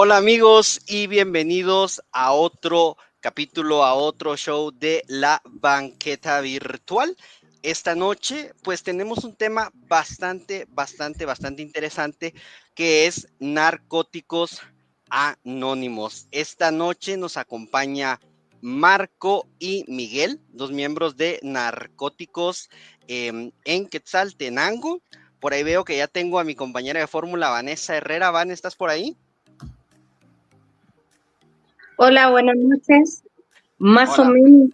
Hola amigos y bienvenidos a otro capítulo, a otro show de la banqueta virtual. Esta noche pues tenemos un tema bastante interesante que es narcóticos anónimos. Esta noche nos acompaña Marco y Miguel, dos miembros de Narcóticos en Quetzaltenango. Por ahí veo que ya tengo a mi compañera de fórmula, Vanessa Herrera. Van, ¿estás por ahí? Hola, buenas noches. Más o Hola. menos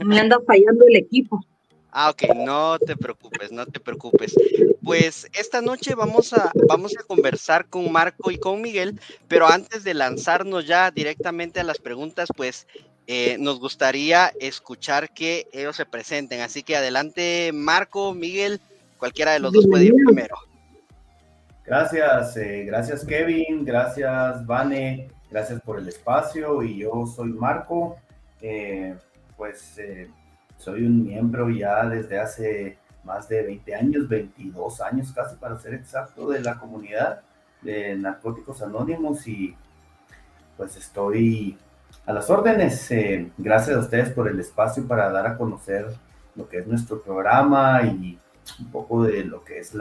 me anda fallando el equipo. Ok, no te preocupes, no te preocupes. Pues esta noche vamos a conversar con Marco y con Miguel, pero antes de lanzarnos ya directamente a las preguntas, pues nos gustaría escuchar que ellos se presenten. Así que adelante, Marco, Miguel, cualquiera de los dos puede ir Bienvenido. primero. Gracias Kevin, gracias Vane, gracias por el espacio y yo soy Marco, eh, pues soy un miembro ya desde hace más de 20 años, 22 años casi para ser exacto, de la comunidad de Narcóticos Anónimos y pues estoy a las órdenes. Gracias a ustedes por el espacio para dar a conocer lo que es nuestro programa y un poco de lo que es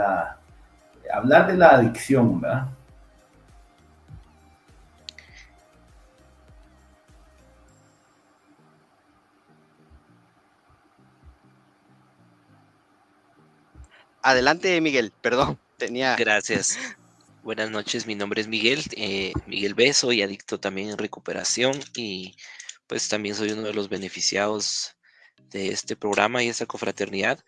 hablar de la adicción, ¿verdad? Adelante, Miguel, perdón, tenía... Gracias. Buenas noches, mi nombre es Miguel, Miguel B, soy adicto también en recuperación y pues también soy uno de los beneficiados de este programa y esta confraternidad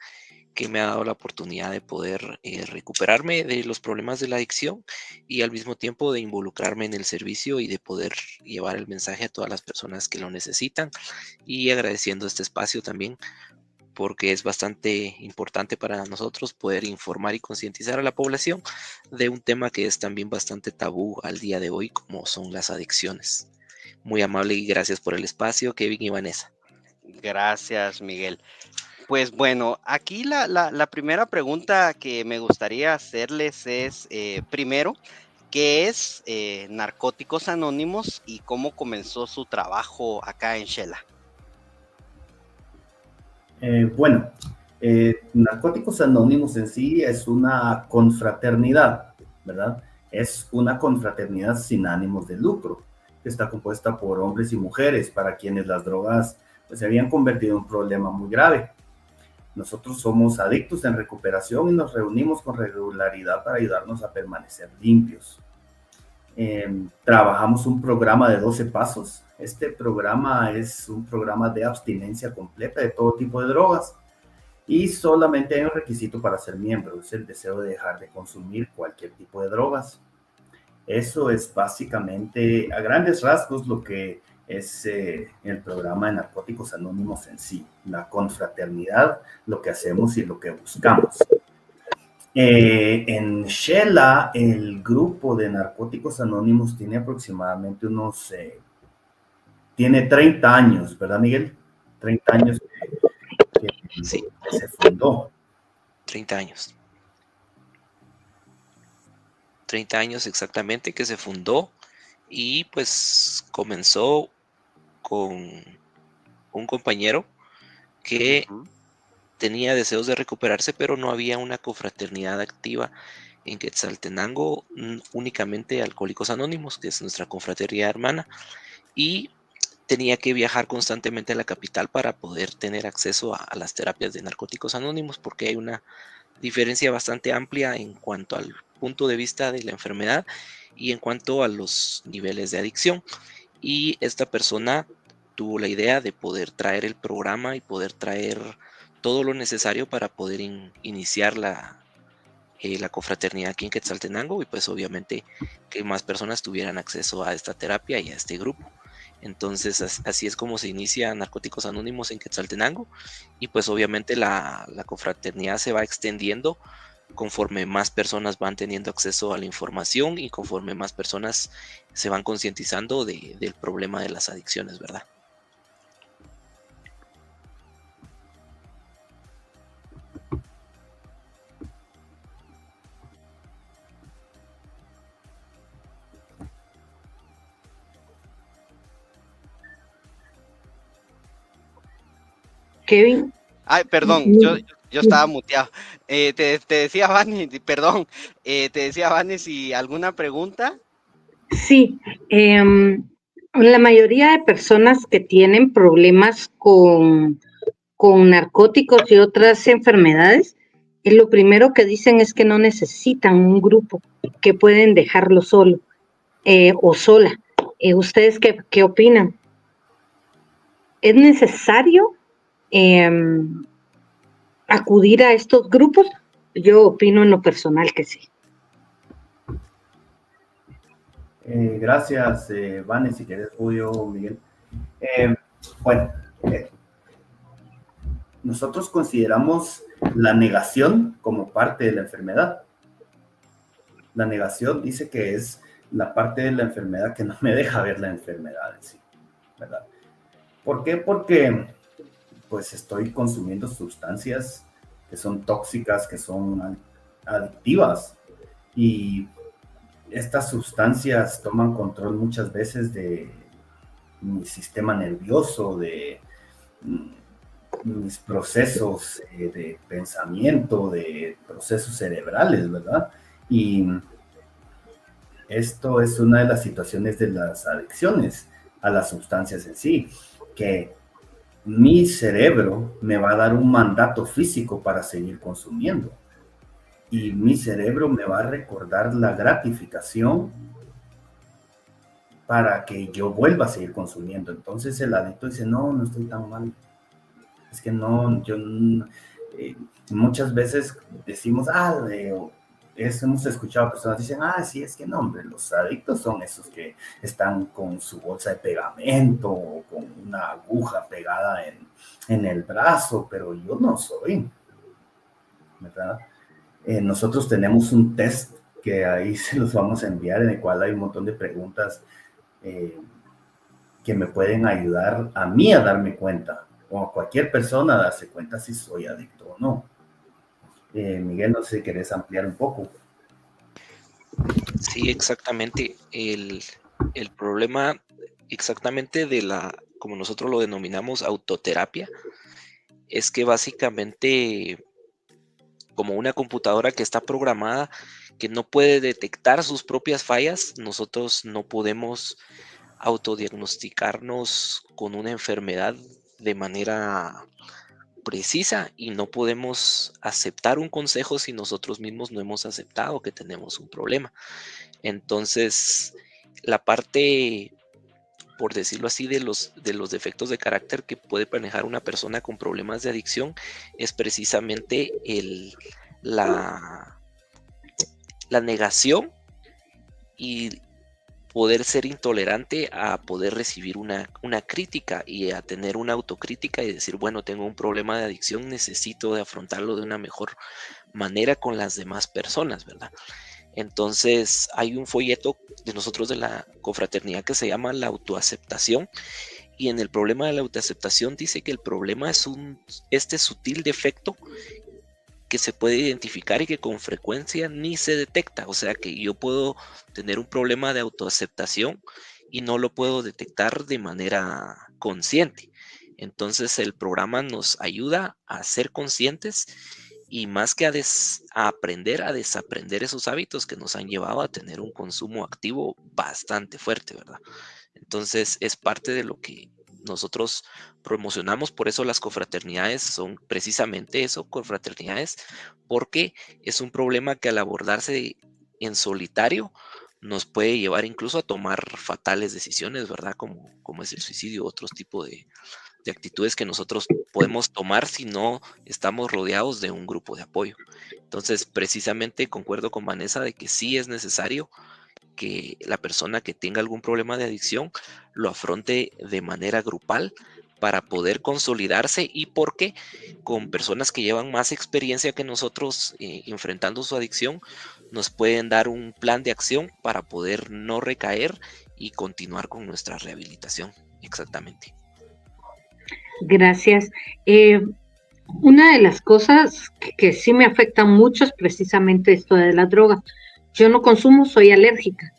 que me ha dado la oportunidad de poder recuperarme de los problemas de la adicción y al mismo tiempo de involucrarme en el servicio y de poder llevar el mensaje a todas las personas que lo necesitan y agradeciendo este espacio también porque es bastante importante para nosotros poder informar y concientizar a la población de un tema que es también bastante tabú al día de hoy, como son las adicciones. Muy amable y gracias por el espacio, Kevin y Vanessa. Gracias, Miguel. Pues bueno, aquí la primera pregunta que me gustaría hacerles es, primero, ¿qué es Narcóticos Anónimos y cómo comenzó su trabajo acá en Shela? Bueno, Narcóticos Anónimos en sí es una confraternidad, ¿verdad? Es una confraternidad sin ánimos de lucro, que está compuesta por hombres y mujeres para quienes las drogas pues, se habían convertido en un problema muy grave. Nosotros somos adictos en recuperación y nos reunimos con regularidad para ayudarnos a permanecer limpios. Trabajamos un programa de 12 pasos. Este programa es un programa de abstinencia completa de todo tipo de drogas y solamente hay un requisito para ser miembro, es el deseo de dejar de consumir cualquier tipo de drogas. Eso es básicamente, a grandes rasgos, lo que es el programa de Narcóticos Anónimos en sí, la confraternidad, lo que hacemos y lo que buscamos. En Shela, el grupo de Narcóticos Anónimos tiene aproximadamente tiene 30 años, ¿verdad, Miguel? 30 años Sí, que se fundó. 30 años. 30 años exactamente que se fundó y pues comenzó con un compañero que tenía deseos de recuperarse, pero no había una confraternidad activa en Quetzaltenango, únicamente Alcohólicos Anónimos, que es nuestra confraternidad hermana, y tenía que viajar constantemente a la capital para poder tener acceso a las terapias de Narcóticos Anónimos, porque hay una diferencia bastante amplia en cuanto al punto de vista de la enfermedad y en cuanto a los niveles de adicción. Y esta persona tuvo la idea de poder traer el programa y poder traer todo lo necesario para poder iniciar la confraternidad aquí en Quetzaltenango y pues obviamente que más personas tuvieran acceso a esta terapia y a este grupo. Entonces así es como se inicia Narcóticos Anónimos en Quetzaltenango y pues obviamente la confraternidad se va extendiendo conforme más personas van teniendo acceso a la información y conforme más personas se van concientizando del problema de las adicciones, ¿verdad? Kevin. Ay, perdón, yo estaba muteado. Te decía, Vane, perdón, te decía, Vane, si alguna pregunta. Sí, la mayoría de personas que tienen problemas con narcóticos y otras enfermedades, lo primero que dicen es que no necesitan un grupo, que pueden dejarlo solo o sola. ¿Ustedes qué opinan? ¿Es necesario acudir a estos grupos? Yo opino en lo personal que sí. Gracias, Vane, si quieres, Julio, Miguel. Bueno, nosotros consideramos la negación como parte de la enfermedad. La negación dice que es la parte de la enfermedad que no me deja ver la enfermedad en sí, ¿verdad? ¿Por qué? Porque pues estoy consumiendo sustancias que son tóxicas, que son adictivas, y estas sustancias toman control muchas veces de mi sistema nervioso, de mis procesos de pensamiento, de procesos cerebrales, ¿verdad? Y esto es una de las situaciones de las adicciones a las sustancias en sí, que mi cerebro me va a dar un mandato físico para seguir consumiendo. Y mi cerebro me va a recordar la gratificación para que yo vuelva a seguir consumiendo. Entonces el adicto dice, no, no estoy tan mal. Es que no, muchas veces decimos, hemos escuchado personas que dicen, sí, es que no, hombre, los adictos son esos que están con su bolsa de pegamento o con una aguja pegada en el brazo, pero yo no soy, ¿verdad? Nosotros tenemos un test que ahí se los vamos a enviar, en el cual hay un montón de preguntas que me pueden ayudar a mí a darme cuenta, o a cualquier persona a darse cuenta si soy adicto o no. Miguel, no sé si querés ampliar un poco. Sí, exactamente. El problema exactamente de como nosotros lo denominamos, autoterapia, es que básicamente, como una computadora que está programada, que no puede detectar sus propias fallas, nosotros no podemos autodiagnosticarnos con una enfermedad de manera precisa, y no podemos aceptar un consejo si nosotros mismos no hemos aceptado que tenemos un problema. Entonces, la parte, por decirlo así, de los defectos de carácter que puede manejar una persona con problemas de adicción es precisamente la negación y poder ser intolerante a poder recibir una crítica y a tener una autocrítica y decir, bueno, tengo un problema de adicción, necesito de afrontarlo de una mejor manera con las demás personas, ¿verdad? Entonces hay un folleto de nosotros de la confraternidad que se llama la autoaceptación, y en el problema de la autoaceptación dice que el problema es este sutil defecto que se puede identificar y que con frecuencia ni se detecta. O sea que yo puedo tener un problema de autoaceptación y no lo puedo detectar de manera consciente. Entonces el programa nos ayuda a ser conscientes y más que a aprender, a desaprender esos hábitos que nos han llevado a tener un consumo activo bastante fuerte, ¿verdad? Entonces es parte de lo que nosotros promocionamos. Por eso las confraternidades son precisamente eso, confraternidades, porque es un problema que al abordarse en solitario nos puede llevar incluso a tomar fatales decisiones, ¿verdad? Como es el suicidio, otros tipos de actitudes que nosotros podemos tomar si no estamos rodeados de un grupo de apoyo. Entonces, precisamente concuerdo con Vanessa de que sí es necesario que la persona que tenga algún problema de adicción lo afronte de manera grupal para poder consolidarse, y porque con personas que llevan más experiencia que nosotros enfrentando su adicción, nos pueden dar un plan de acción para poder no recaer y continuar con nuestra rehabilitación. Exactamente. Gracias. Una de las cosas que sí me afectan mucho es precisamente esto de las drogas. Yo no consumo, soy alérgica.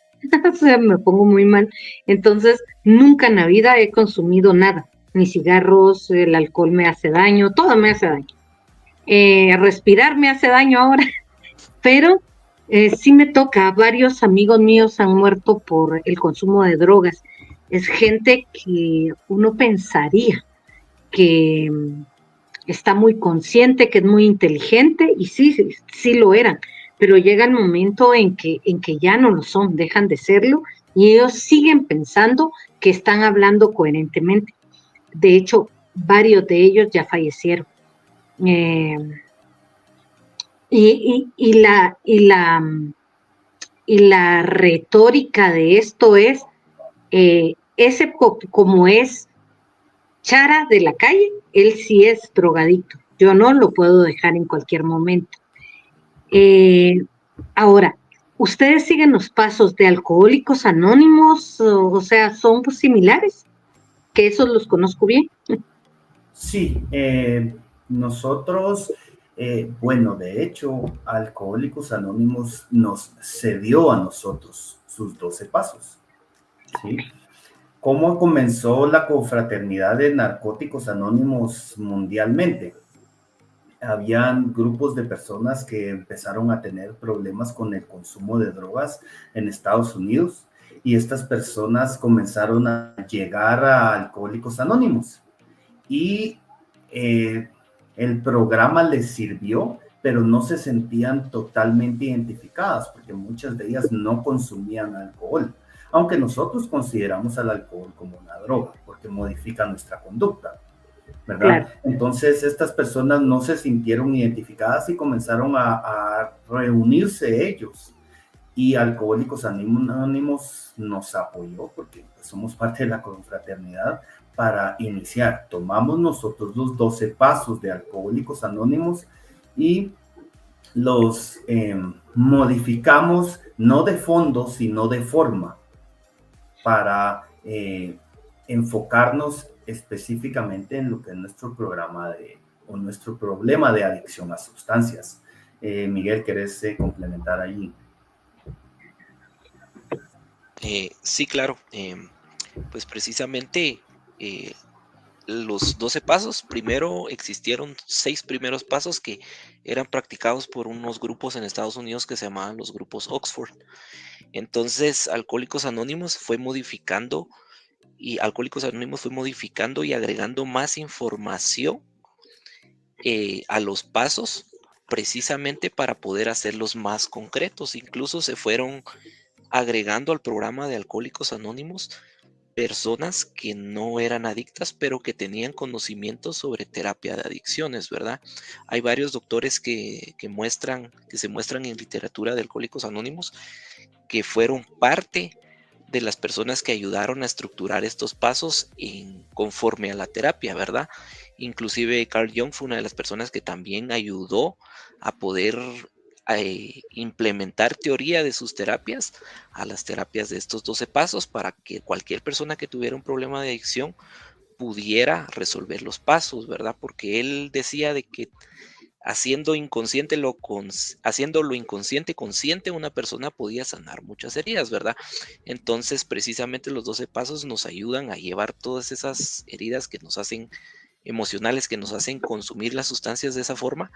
O sea, me pongo muy mal. Entonces, nunca en la vida he consumido nada. ni cigarros, el alcohol me hace daño, todo me hace daño. Respirar me hace daño ahora, pero sí me toca, varios amigos míos han muerto por el consumo de drogas. Es gente que uno pensaría que está muy consciente, que es muy inteligente, y sí lo eran, pero llega el momento en que ya no lo son, dejan de serlo, y ellos siguen pensando que están hablando coherentemente. De hecho, varios de ellos ya fallecieron. Y la retórica de esto es, como es Chara de la calle, él sí es drogadicto. Yo no lo puedo dejar en cualquier momento. Ahora, ¿ustedes siguen los pasos de Alcohólicos Anónimos? O sea, ¿son similares? Que esos los conozco bien. Sí, nosotros, bueno, de hecho, Alcohólicos Anónimos nos cedió a nosotros sus 12 pasos, ¿sí? ¿Cómo comenzó la confraternidad de Narcóticos Anónimos mundialmente? Habían grupos de personas que empezaron a tener problemas con el consumo de drogas en Estados Unidos y estas personas comenzaron a llegar a Alcohólicos Anónimos y el programa les sirvió, pero no se sentían totalmente identificadas porque muchas de ellas no consumían alcohol, aunque nosotros consideramos al alcohol como una droga porque modifica nuestra conducta, ¿verdad? Claro. Entonces estas personas no se sintieron identificadas y comenzaron a reunirse ellos, y Alcohólicos Anónimos nos apoyó porque pues, somos parte de la confraternidad para iniciar. Tomamos nosotros los 12 pasos de Alcohólicos Anónimos y los modificamos no de fondo sino de forma para enfocarnos específicamente en lo que es nuestro programa o nuestro problema de adicción a sustancias. Miguel, ¿querés complementar ahí? Sí, claro. Pues precisamente los 12 pasos, primero existieron 6 primeros pasos que eran practicados por unos grupos en Estados Unidos que se llamaban los grupos Oxford. Entonces, Alcohólicos Anónimos fue modificando y agregando más información a los pasos precisamente para poder hacerlos más concretos. Incluso se fueron agregando al programa de Alcohólicos Anónimos personas que no eran adictas, pero que tenían conocimientos sobre terapia de adicciones, ¿verdad? Hay varios doctores que se muestran en literatura de Alcohólicos Anónimos que fueron parte de las personas que ayudaron a estructurar estos pasos conforme a la terapia, ¿verdad? Inclusive Carl Jung fue una de las personas que también ayudó a poder implementar teoría de sus terapias a las terapias de estos 12 pasos para que cualquier persona que tuviera un problema de adicción pudiera resolver los pasos, ¿verdad? Porque él decía de que haciendo lo inconsciente consciente, una persona podía sanar muchas heridas, ¿verdad? Entonces, precisamente los 12 pasos nos ayudan a llevar todas esas heridas que nos hacen emocionales, que nos hacen consumir las sustancias de esa forma,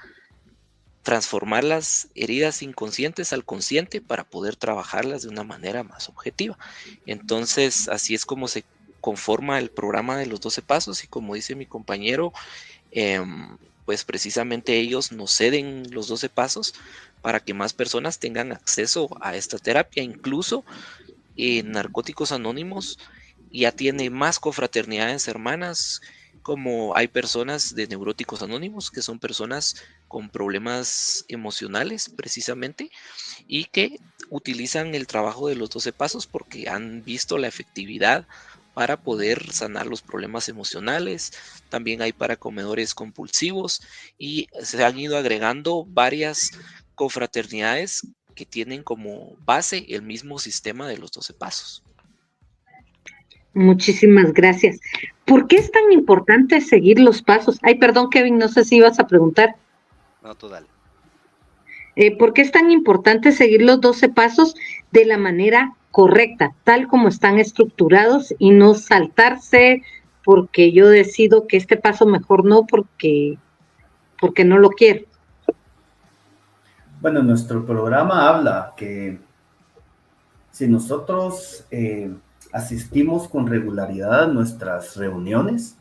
transformar las heridas inconscientes al consciente para poder trabajarlas de una manera más objetiva. Entonces, así es como se conforma el programa de los 12 pasos, y como dice mi compañero, pues precisamente ellos nos ceden los 12 pasos para que más personas tengan acceso a esta terapia. Incluso Narcóticos Anónimos ya tiene más confraternidades hermanas, como hay personas de Neuróticos Anónimos, que son personas con problemas emocionales precisamente, y que utilizan el trabajo de los 12 pasos porque han visto la efectividad para poder sanar los problemas emocionales. También hay para comedores compulsivos, y se han ido agregando varias confraternidades que tienen como base el mismo sistema de los 12 pasos. Muchísimas gracias. ¿Por qué es tan importante seguir los pasos? Ay, perdón, Kevin, no sé si ibas a preguntar. No, tú dale. ¿Por qué es tan importante seguir los 12 pasos de la manera correcta, tal como están estructurados, y no saltarse porque yo decido que este paso mejor no, porque no lo quiero. Bueno, nuestro programa habla que si nosotros asistimos con regularidad a nuestras reuniones,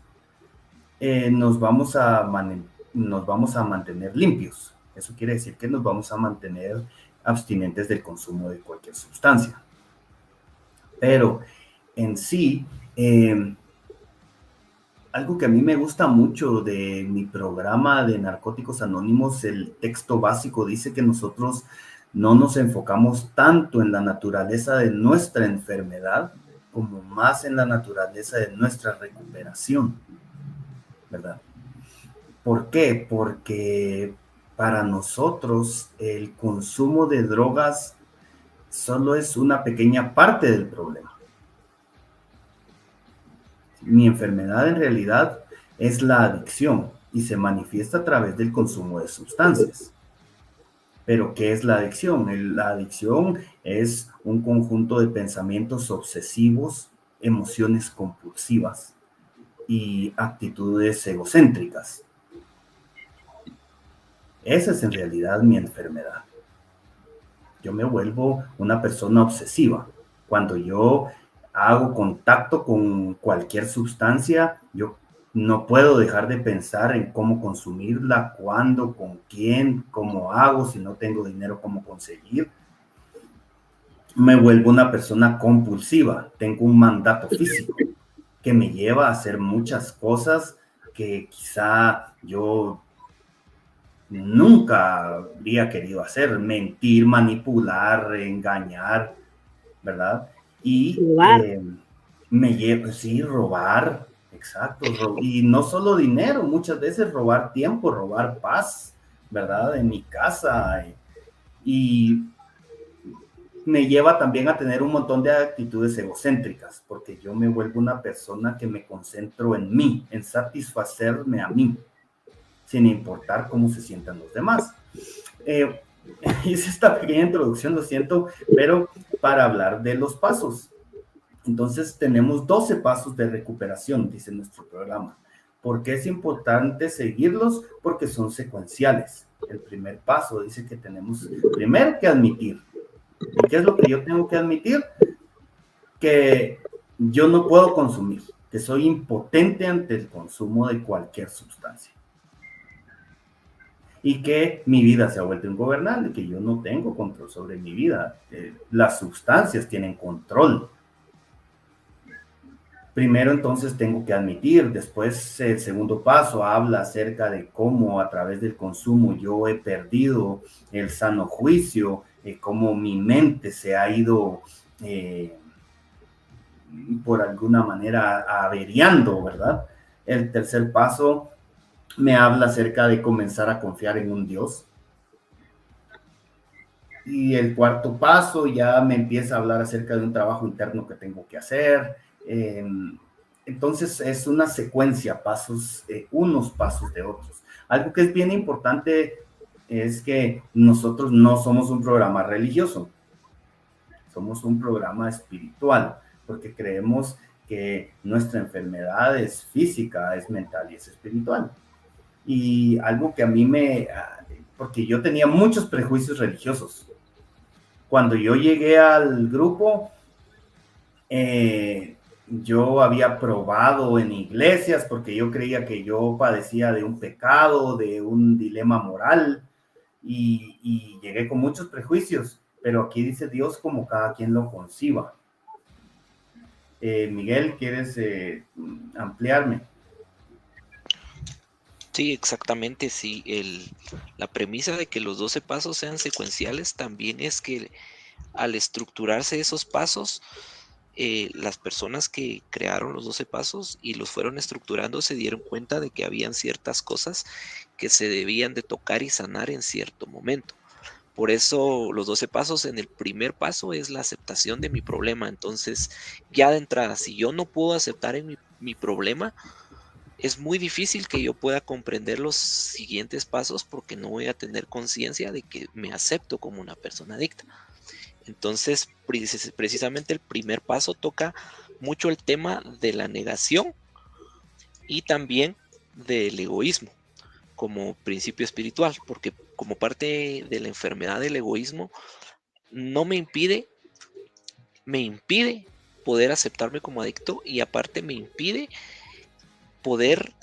nos vamos a mantener limpios. Eso quiere decir que nos vamos a mantener abstinentes del consumo de cualquier sustancia. Pero en sí, algo que a mí me gusta mucho de mi programa de Narcóticos Anónimos, el texto básico dice que nosotros no nos enfocamos tanto en la naturaleza de nuestra enfermedad como más en la naturaleza de nuestra recuperación, ¿verdad? ¿Por qué? Porque para nosotros el consumo de drogas solo es una pequeña parte del problema. Mi enfermedad en realidad es la adicción y se manifiesta a través del consumo de sustancias. Pero, ¿qué es la adicción? La adicción es un conjunto de pensamientos obsesivos, emociones compulsivas y actitudes egocéntricas. Esa es en realidad mi enfermedad. Yo me vuelvo una persona obsesiva. Cuando yo hago contacto con cualquier sustancia, yo no puedo dejar de pensar en cómo consumirla, cuándo, con quién, cómo hago, si no tengo dinero, cómo conseguir. Me vuelvo una persona compulsiva. Tengo un mandato físico que me lleva a hacer muchas cosas que quizá yo nunca habría querido hacer: mentir, manipular, engañar, ¿verdad? Y me lleva, sí, robar, exacto, y no solo dinero, muchas veces robar tiempo, robar paz, ¿verdad? En mi casa, y me lleva también a tener un montón de actitudes egocéntricas, porque yo me vuelvo una persona que me concentro en mí, en satisfacerme a mí, sin importar cómo se sientan los demás. Hice esta pequeña introducción, lo siento, pero para hablar de los pasos. Entonces tenemos 12 pasos de recuperación, dice nuestro programa. ¿Por qué es importante seguirlos? Porque son secuenciales. El primer paso dice que tenemos primero que admitir. ¿Y qué es lo que yo tengo que admitir? Que yo no puedo consumir, que soy impotente ante el consumo de cualquier sustancia. Y que mi vida se ha vuelto ingobernable, que yo no tengo control sobre mi vida. Las sustancias tienen control. Primero, entonces, tengo que admitir. Después, el segundo paso habla acerca de cómo a través del consumo yo he perdido el sano juicio, cómo mi mente se ha ido por alguna manera averiando, ¿verdad? El tercer paso me habla acerca de comenzar a confiar en un Dios. Y el cuarto paso ya me empieza a hablar acerca de un trabajo interno que tengo que hacer. Entonces es una secuencia, pasos, unos pasos de otros. Algo que es bien importante es que nosotros no somos un programa religioso, somos un programa espiritual, porque creemos que nuestra enfermedad es física, es mental y es espiritual. Y algo que a mí porque yo tenía muchos prejuicios religiosos. Cuando yo llegué al grupo, yo había probado en iglesias porque yo creía que yo padecía de un pecado, de un dilema moral, y llegué con muchos prejuicios, pero aquí dice Dios como cada quien lo conciba. Miguel, ¿quieres ampliarme? Sí, exactamente, sí. La premisa de que los 12 pasos sean secuenciales también es que al estructurarse esos pasos, las personas que crearon los 12 pasos y los fueron estructurando se dieron cuenta de que habían ciertas cosas que se debían de tocar y sanar en cierto momento. Por eso los 12 pasos, en el primer paso es la aceptación de mi problema. Entonces, ya de entrada, si yo no puedo aceptar mi problema, es muy difícil que yo pueda comprender los siguientes pasos porque no voy a tener conciencia de que me acepto como una persona adicta. Entonces, precisamente el primer paso toca mucho el tema de la negación, y también del egoísmo como principio espiritual, porque como parte de la enfermedad del egoísmo no me impide poder aceptarme como adicto, y aparte me impide poder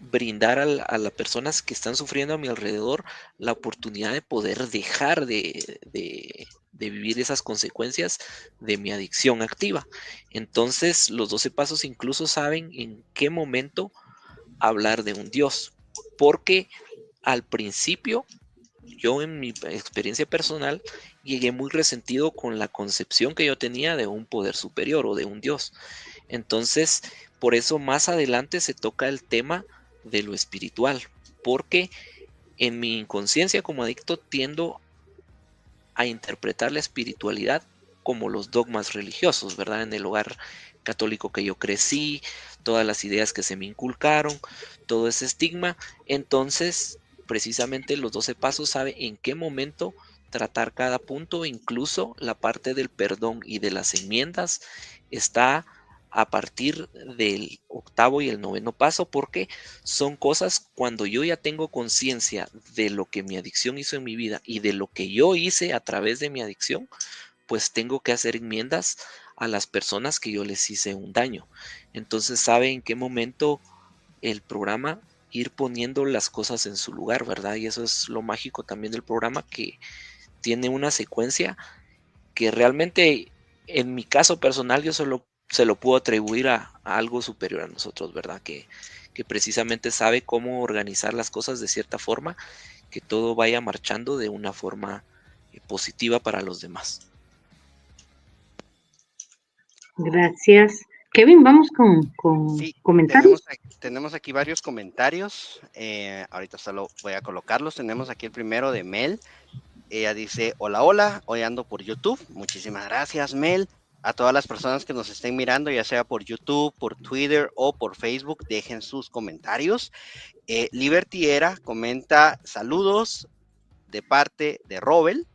brindar a las personas que están sufriendo a mi alrededor la oportunidad de poder dejar de vivir esas consecuencias de mi adicción activa. Entonces, los 12 pasos incluso saben en qué momento hablar de un Dios, porque al principio yo, en mi experiencia personal, llegué muy resentido con la concepción que yo tenía de un poder superior o de un Dios. Entonces, por eso más adelante se toca el tema de lo espiritual, porque en mi inconsciencia como adicto tiendo a interpretar la espiritualidad como los dogmas religiosos, ¿verdad? En el hogar católico que yo crecí, todas las ideas que se me inculcaron, todo ese estigma. Entonces, precisamente los 12 pasos sabe en qué momento tratar cada punto, incluso la parte del perdón y de las enmiendas está a partir del octavo y el noveno paso, porque son cosas cuando yo ya tengo conciencia de lo que mi adicción hizo en mi vida y de lo que yo hice a través de mi adicción, pues tengo que hacer enmiendas a las personas que yo les hice un daño. Entonces sabe en qué momento el programa ir poniendo las cosas en su lugar, ¿verdad? Y eso es lo mágico también del programa, que tiene una secuencia que realmente en mi caso personal yo solo se lo puedo atribuir a algo superior a nosotros, ¿verdad? Que precisamente sabe cómo organizar las cosas de cierta forma, que todo vaya marchando de una forma positiva para los demás. Gracias. Kevin, vamos con Sí, comentarios. tenemos aquí varios comentarios. Ahorita solo voy a colocarlos. Tenemos aquí el primero de Mel. Ella dice, hola, hola, hoy ando por YouTube. Muchísimas gracias, Mel. A todas las personas que nos estén mirando, ya sea por YouTube, por Twitter o por Facebook, dejen sus comentarios. Liberty Era comenta, saludos de parte de Robel.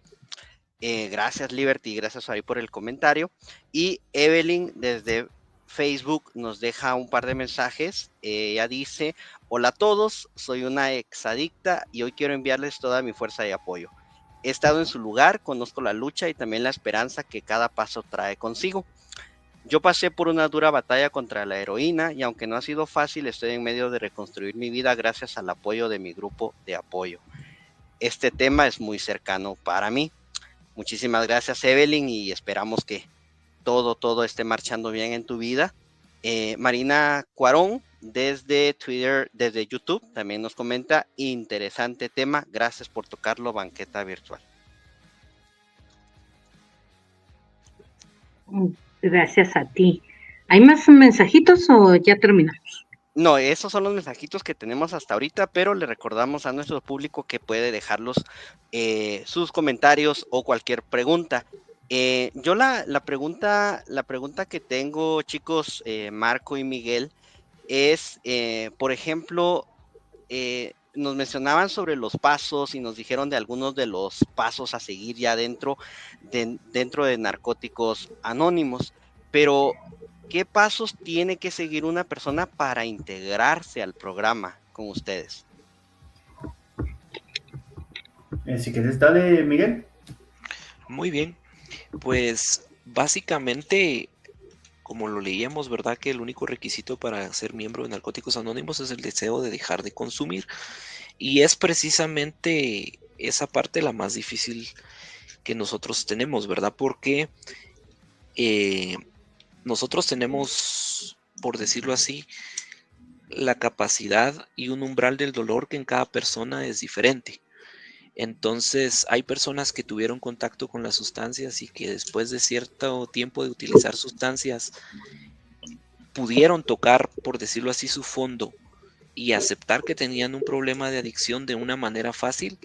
Gracias, Liberty, gracias ahí por el comentario. Y Evelyn desde Facebook nos deja un par de mensajes. Ella dice, hola a todos, soy una exadicta y hoy quiero enviarles toda mi fuerza y apoyo. He estado en su lugar, conozco la lucha y también la esperanza que cada paso trae consigo. Yo pasé por una dura batalla contra la heroína y aunque no ha sido fácil, estoy en medio de reconstruir mi vida gracias al apoyo de mi grupo de apoyo. Este tema es muy cercano para mí. Muchísimas gracias, Evelyn, y esperamos que todo esté marchando bien en tu vida. Marina Cuarón, desde Twitter, desde YouTube, también nos comenta, interesante tema, gracias por tocarlo, banqueta virtual. Gracias a ti. ¿Hay más mensajitos o ya terminamos? No, esos son los mensajitos que tenemos hasta ahorita, pero le recordamos a nuestro público que puede dejarlos sus comentarios o cualquier pregunta. Yo la pregunta que tengo, chicos, Marco y Miguel, es, por ejemplo, nos mencionaban sobre los pasos y nos dijeron de algunos de los pasos a seguir ya dentro de Narcóticos Anónimos, pero ¿qué pasos tiene que seguir una persona para integrarse al programa con ustedes? Si quieres, dale, Miguel. Muy bien, pues básicamente, como lo leíamos, ¿verdad? Que el único requisito para ser miembro de Narcóticos Anónimos es el deseo de dejar de consumir. Y es precisamente esa parte la más difícil que nosotros tenemos, ¿verdad? Porque nosotros tenemos, por decirlo así, la capacidad y un umbral del dolor que en cada persona es diferente. Entonces, hay personas que tuvieron contacto con las sustancias y que después de cierto tiempo de utilizar sustancias pudieron tocar, por decirlo así, su fondo y aceptar que tenían un problema de adicción de una manera fácil.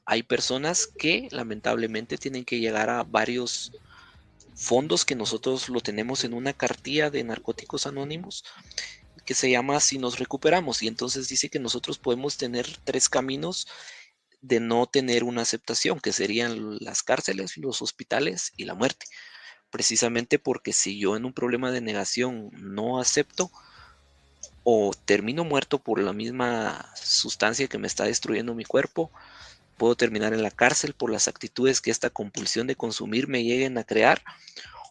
Hay personas que lamentablemente tienen que llegar a varios fondos que nosotros lo tenemos en una cartilla de Narcóticos Anónimos que se llama Si nos recuperamos, y entonces dice que nosotros podemos tener 3 caminos de no tener una aceptación, que serían las cárceles, los hospitales y la muerte. Precisamente porque si yo en un problema de negación no acepto, o termino muerto por la misma sustancia que me está destruyendo mi cuerpo, puedo terminar en la cárcel por las actitudes que esta compulsión de consumir me lleguen a crear,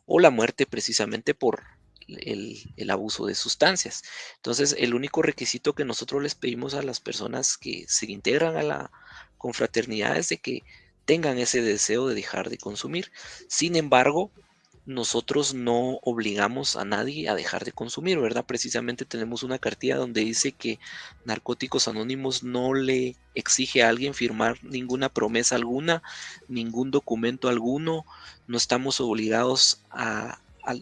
o la muerte precisamente por el abuso de sustancias. Entonces, el único requisito que nosotros les pedimos a las personas que se integran a la confraternidad es de que tengan ese deseo de dejar de consumir. Sin embargo, nosotros no obligamos a nadie a dejar de consumir, ¿verdad? Precisamente tenemos una cartilla donde dice que Narcóticos Anónimos no le exige a alguien firmar ninguna promesa alguna, ningún documento alguno, no estamos obligados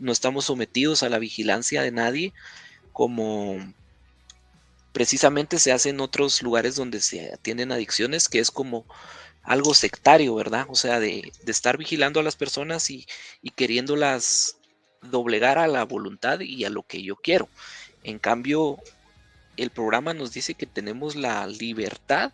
no estamos sometidos a la vigilancia de nadie, como precisamente se hace en otros lugares donde se atienden adicciones, que es como algo sectario, ¿verdad? O sea, de estar vigilando a las personas y queriéndolas doblegar a la voluntad y a lo que yo quiero. En cambio, el programa nos dice que tenemos la libertad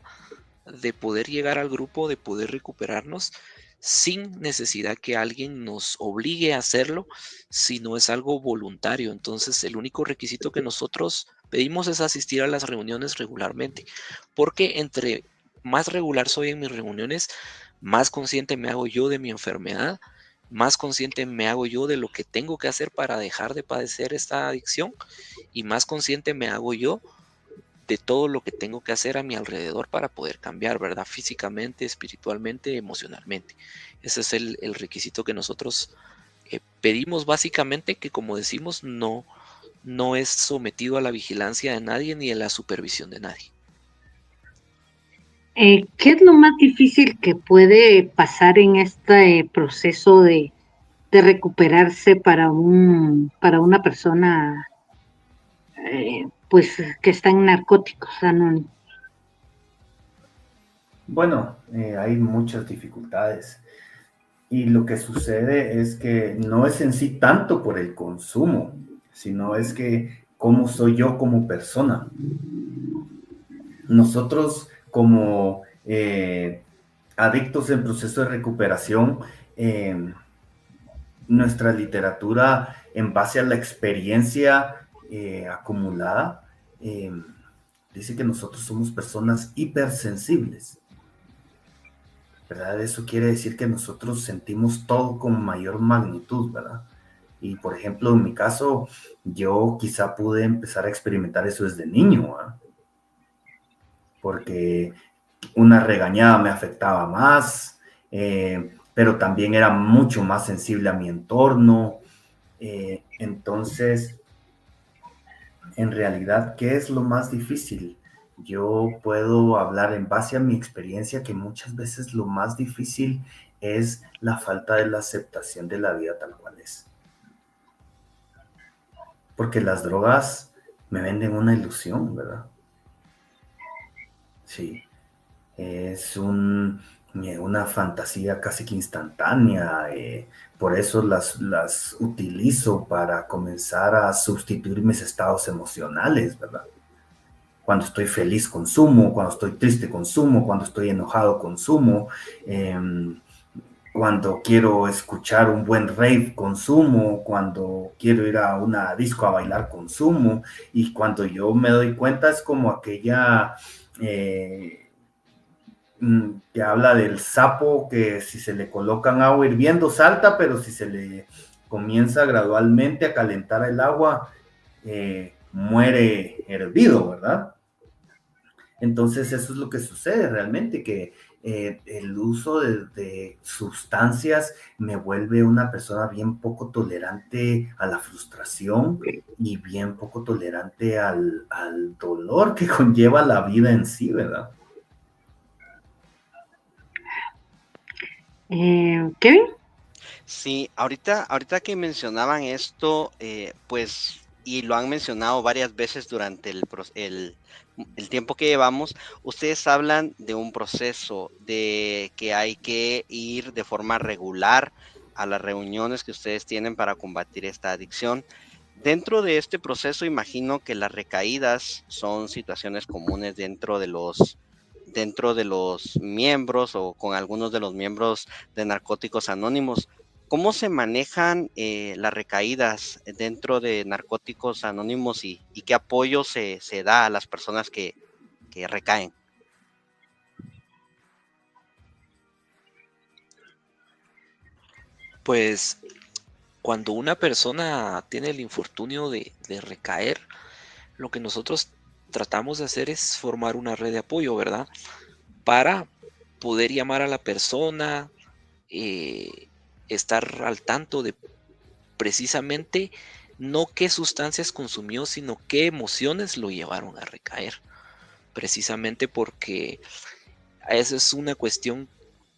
de poder llegar al grupo, de poder recuperarnos sin necesidad que alguien nos obligue a hacerlo, si no es algo voluntario. Entonces, el único requisito que nosotros pedimos es asistir a las reuniones regularmente, porque entre más regular soy en mis reuniones, más consciente me hago yo de mi enfermedad, más consciente me hago yo de lo que tengo que hacer para dejar de padecer esta adicción y más consciente me hago yo de todo lo que tengo que hacer a mi alrededor para poder cambiar, ¿verdad? Físicamente, espiritualmente, emocionalmente. Ese es el requisito que nosotros pedimos básicamente, que como decimos, no es sometido a la vigilancia de nadie ni a la supervisión de nadie. ¿Qué es lo más difícil que puede pasar en este proceso de recuperarse para una persona pues que está en narcóticos anónimos? Bueno, hay muchas dificultades y lo que sucede es que no es en sí tanto por el consumo, sino es que cómo soy yo como persona. Nosotros como adictos en proceso de recuperación, nuestra literatura en base a la experiencia acumulada, dice que nosotros somos personas hipersensibles, ¿verdad? Eso quiere decir que nosotros sentimos todo con mayor magnitud, ¿verdad? Y por ejemplo, en mi caso, yo quizá pude empezar a experimentar eso desde niño, ¿verdad? Porque una regañada me afectaba más, pero también era mucho más sensible a mi entorno. Entonces, en realidad, ¿qué es lo más difícil? Yo puedo hablar en base a mi experiencia que muchas veces lo más difícil es la falta de la aceptación de la vida tal cual es. Porque las drogas me venden una ilusión, ¿verdad? Sí. Es una fantasía casi que instantánea. Por eso las utilizo para comenzar a sustituir mis estados emocionales, ¿verdad? Cuando estoy feliz consumo, cuando estoy triste consumo, cuando estoy enojado consumo, cuando quiero escuchar un buen rave consumo, cuando quiero ir a una disco a bailar consumo, y cuando yo me doy cuenta es como aquella que habla del sapo que si se le colocan agua hirviendo salta, pero si se le comienza gradualmente a calentar el agua, muere hervido, ¿verdad? Entonces eso es lo que sucede realmente, que el uso de sustancias me vuelve una persona bien poco tolerante a la frustración y bien poco tolerante al dolor que conlleva la vida en sí, ¿verdad? Kevin. Sí, ahorita que mencionaban esto, pues, y lo han mencionado varias veces durante el tiempo que llevamos, ustedes hablan de un proceso, de que hay que ir de forma regular a las reuniones que ustedes tienen para combatir esta adicción. Dentro de este proceso, imagino que las recaídas son situaciones comunes dentro de los miembros o con algunos de los miembros de Narcóticos Anónimos. ¿cómo se manejan las recaídas dentro de Narcóticos Anónimos y qué apoyo se da a las personas que recaen? Pues cuando una persona tiene el infortunio de recaer, lo que nosotros tratamos de hacer es formar una red de apoyo, ¿verdad? Para poder llamar a la persona, estar al tanto de precisamente no qué sustancias consumió, sino qué emociones lo llevaron a recaer. Precisamente porque esa es una cuestión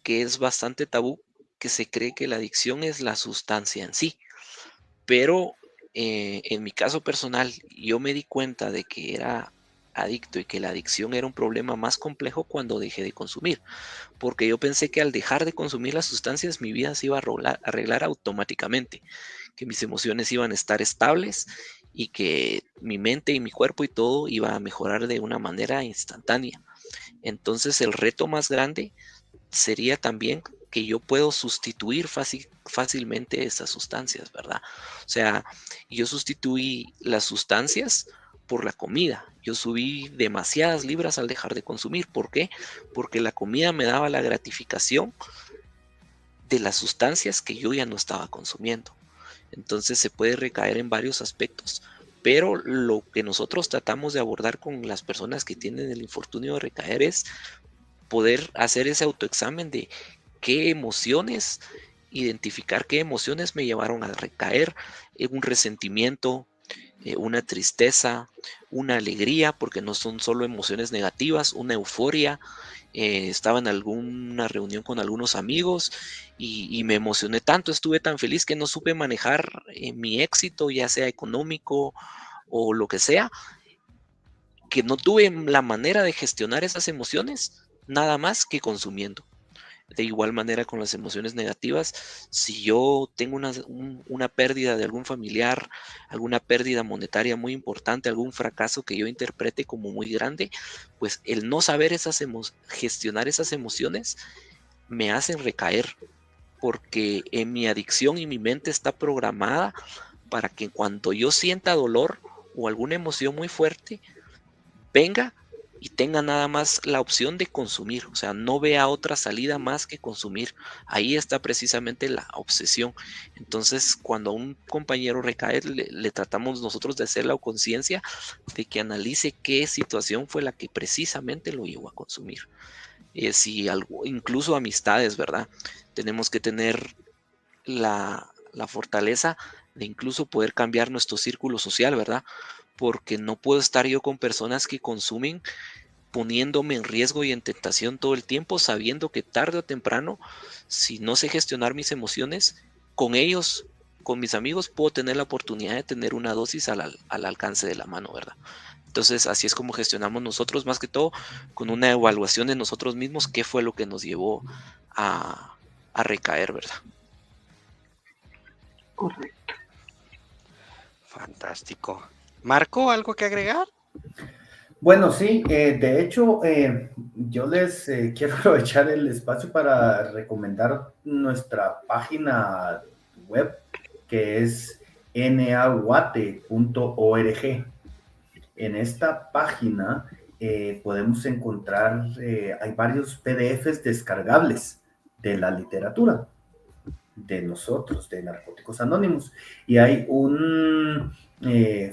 que es bastante tabú, que se cree que la adicción es la sustancia en sí. Pero en mi caso personal, yo me di cuenta de que era adicto y que la adicción era un problema más complejo cuando dejé de consumir, porque yo pensé que al dejar de consumir las sustancias mi vida se iba a arreglar automáticamente, que mis emociones iban a estar estables y que mi mente y mi cuerpo y todo iba a mejorar de una manera instantánea. Entonces el reto más grande sería también que yo puedo sustituir fácilmente esas sustancias, ¿verdad? O sea, yo sustituí las sustancias por la comida. Yo subí demasiadas libras al dejar de consumir. ¿Por qué? Porque la comida me daba la gratificación de las sustancias que yo ya no estaba consumiendo. Entonces se puede recaer en varios aspectos, pero lo que nosotros tratamos de abordar con las personas que tienen el infortunio de recaer es poder hacer ese autoexamen de qué emociones, identificar qué emociones me llevaron a recaer en un resentimiento, una tristeza, una alegría, porque no son solo emociones negativas, una euforia. Estaba en alguna reunión con algunos amigos y me emocioné tanto, estuve tan feliz que no supe manejar mi éxito, ya sea económico o lo que sea, que no tuve la manera de gestionar esas emociones nada más que consumiendo. De igual manera con las emociones negativas, si yo tengo una pérdida de algún familiar, alguna pérdida monetaria muy importante, algún fracaso que yo interprete como muy grande, pues el no saber gestionar esas emociones me hacen recaer, porque en mi adicción y mi mente está programada para que cuando yo sienta dolor o alguna emoción muy fuerte, venga y tenga nada más la opción de consumir, o sea, no vea otra salida más que consumir. Ahí está precisamente la obsesión. Entonces, cuando a un compañero recae, le tratamos nosotros de hacer la conciencia de que analice qué situación fue la que precisamente lo llevó a consumir. Si algo, incluso amistades, ¿verdad? Tenemos que tener la fortaleza de incluso poder cambiar nuestro círculo social, ¿verdad? Porque no puedo estar yo con personas que consumen poniéndome en riesgo y en tentación todo el tiempo, sabiendo que tarde o temprano, si no sé gestionar mis emociones, con ellos, con mis amigos, puedo tener la oportunidad de tener una dosis al alcance de la mano, ¿verdad? Entonces, así es como gestionamos nosotros, más que todo, con una evaluación de nosotros mismos, qué fue lo que nos llevó a recaer, ¿verdad? Correcto. Fantástico. Marco, ¿algo que agregar? Bueno, sí, de hecho, yo les quiero aprovechar el espacio para recomendar nuestra página web, que es naguate.org. En esta página podemos encontrar, hay varios PDFs descargables de la literatura de nosotros, de Narcóticos Anónimos, y hay un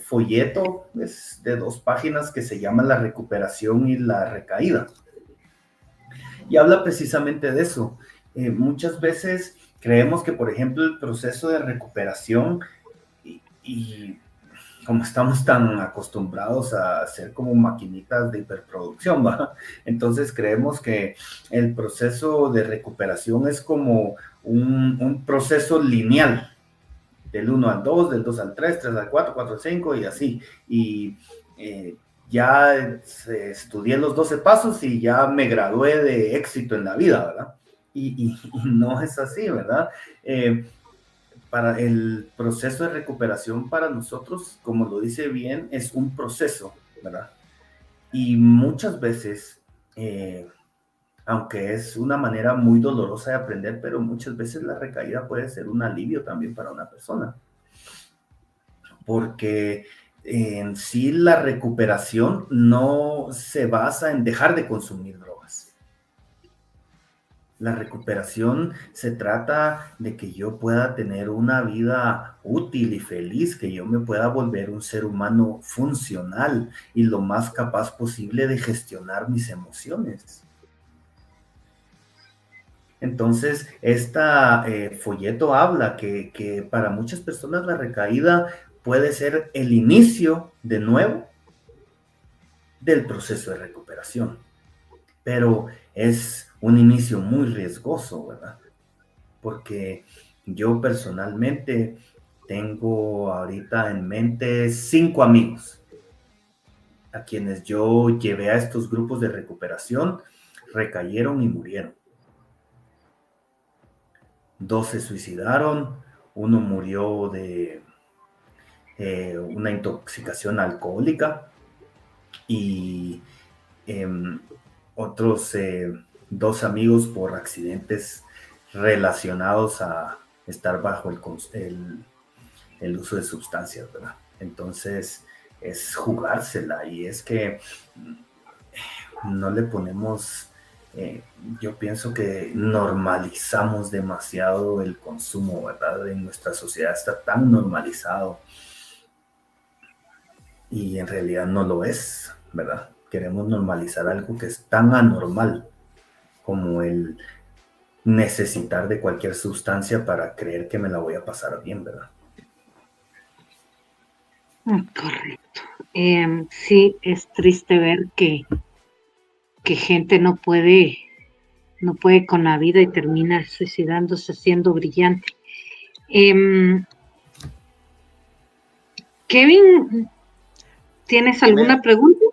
folleto de 2 páginas que se llama La recuperación y la recaída, y habla precisamente de eso. Muchas veces creemos que, por ejemplo, el proceso de recuperación y como estamos tan acostumbrados a ser como maquinitas de hiperproducción, ¿va? Entonces creemos que el proceso de recuperación es como un proceso lineal, del 1 al 2, del 2 al 3, 3 al 4, 4 al 5 y así. Y ya estudié los 12 pasos y ya me gradué de éxito en la vida, ¿verdad? Y no es así, ¿verdad? Para el proceso de recuperación para nosotros, como lo dice bien, es un proceso, ¿verdad? Y muchas veces aunque es una manera muy dolorosa de aprender, pero muchas veces la recaída puede ser un alivio también para una persona, porque en sí la recuperación no se basa en dejar de consumir drogas. La recuperación se trata de que yo pueda tener una vida útil y feliz, que yo me pueda volver un ser humano funcional y lo más capaz posible de gestionar mis emociones. Entonces, esta folleto habla que para muchas personas la recaída puede ser el inicio de nuevo del proceso de recuperación, pero es un inicio muy riesgoso, ¿verdad? Porque yo personalmente tengo ahorita en mente 5 amigos a quienes yo llevé a estos grupos de recuperación, recayeron y murieron. 2 se suicidaron, uno murió de una intoxicación alcohólica y eh, otros 2 amigos por accidentes relacionados a estar bajo el uso de sustancias, ¿verdad? Entonces es jugársela y es que no le ponemos, yo pienso que normalizamos demasiado el consumo, ¿verdad? En nuestra sociedad está tan normalizado y en realidad no lo es, ¿verdad? Queremos normalizar algo que es tan anormal como el necesitar de cualquier sustancia para creer que me la voy a pasar bien, ¿verdad? Correcto. Sí, es triste ver que gente no puede con la vida y termina suicidándose siendo brillante. Kevin, ¿tienes alguna pregunta?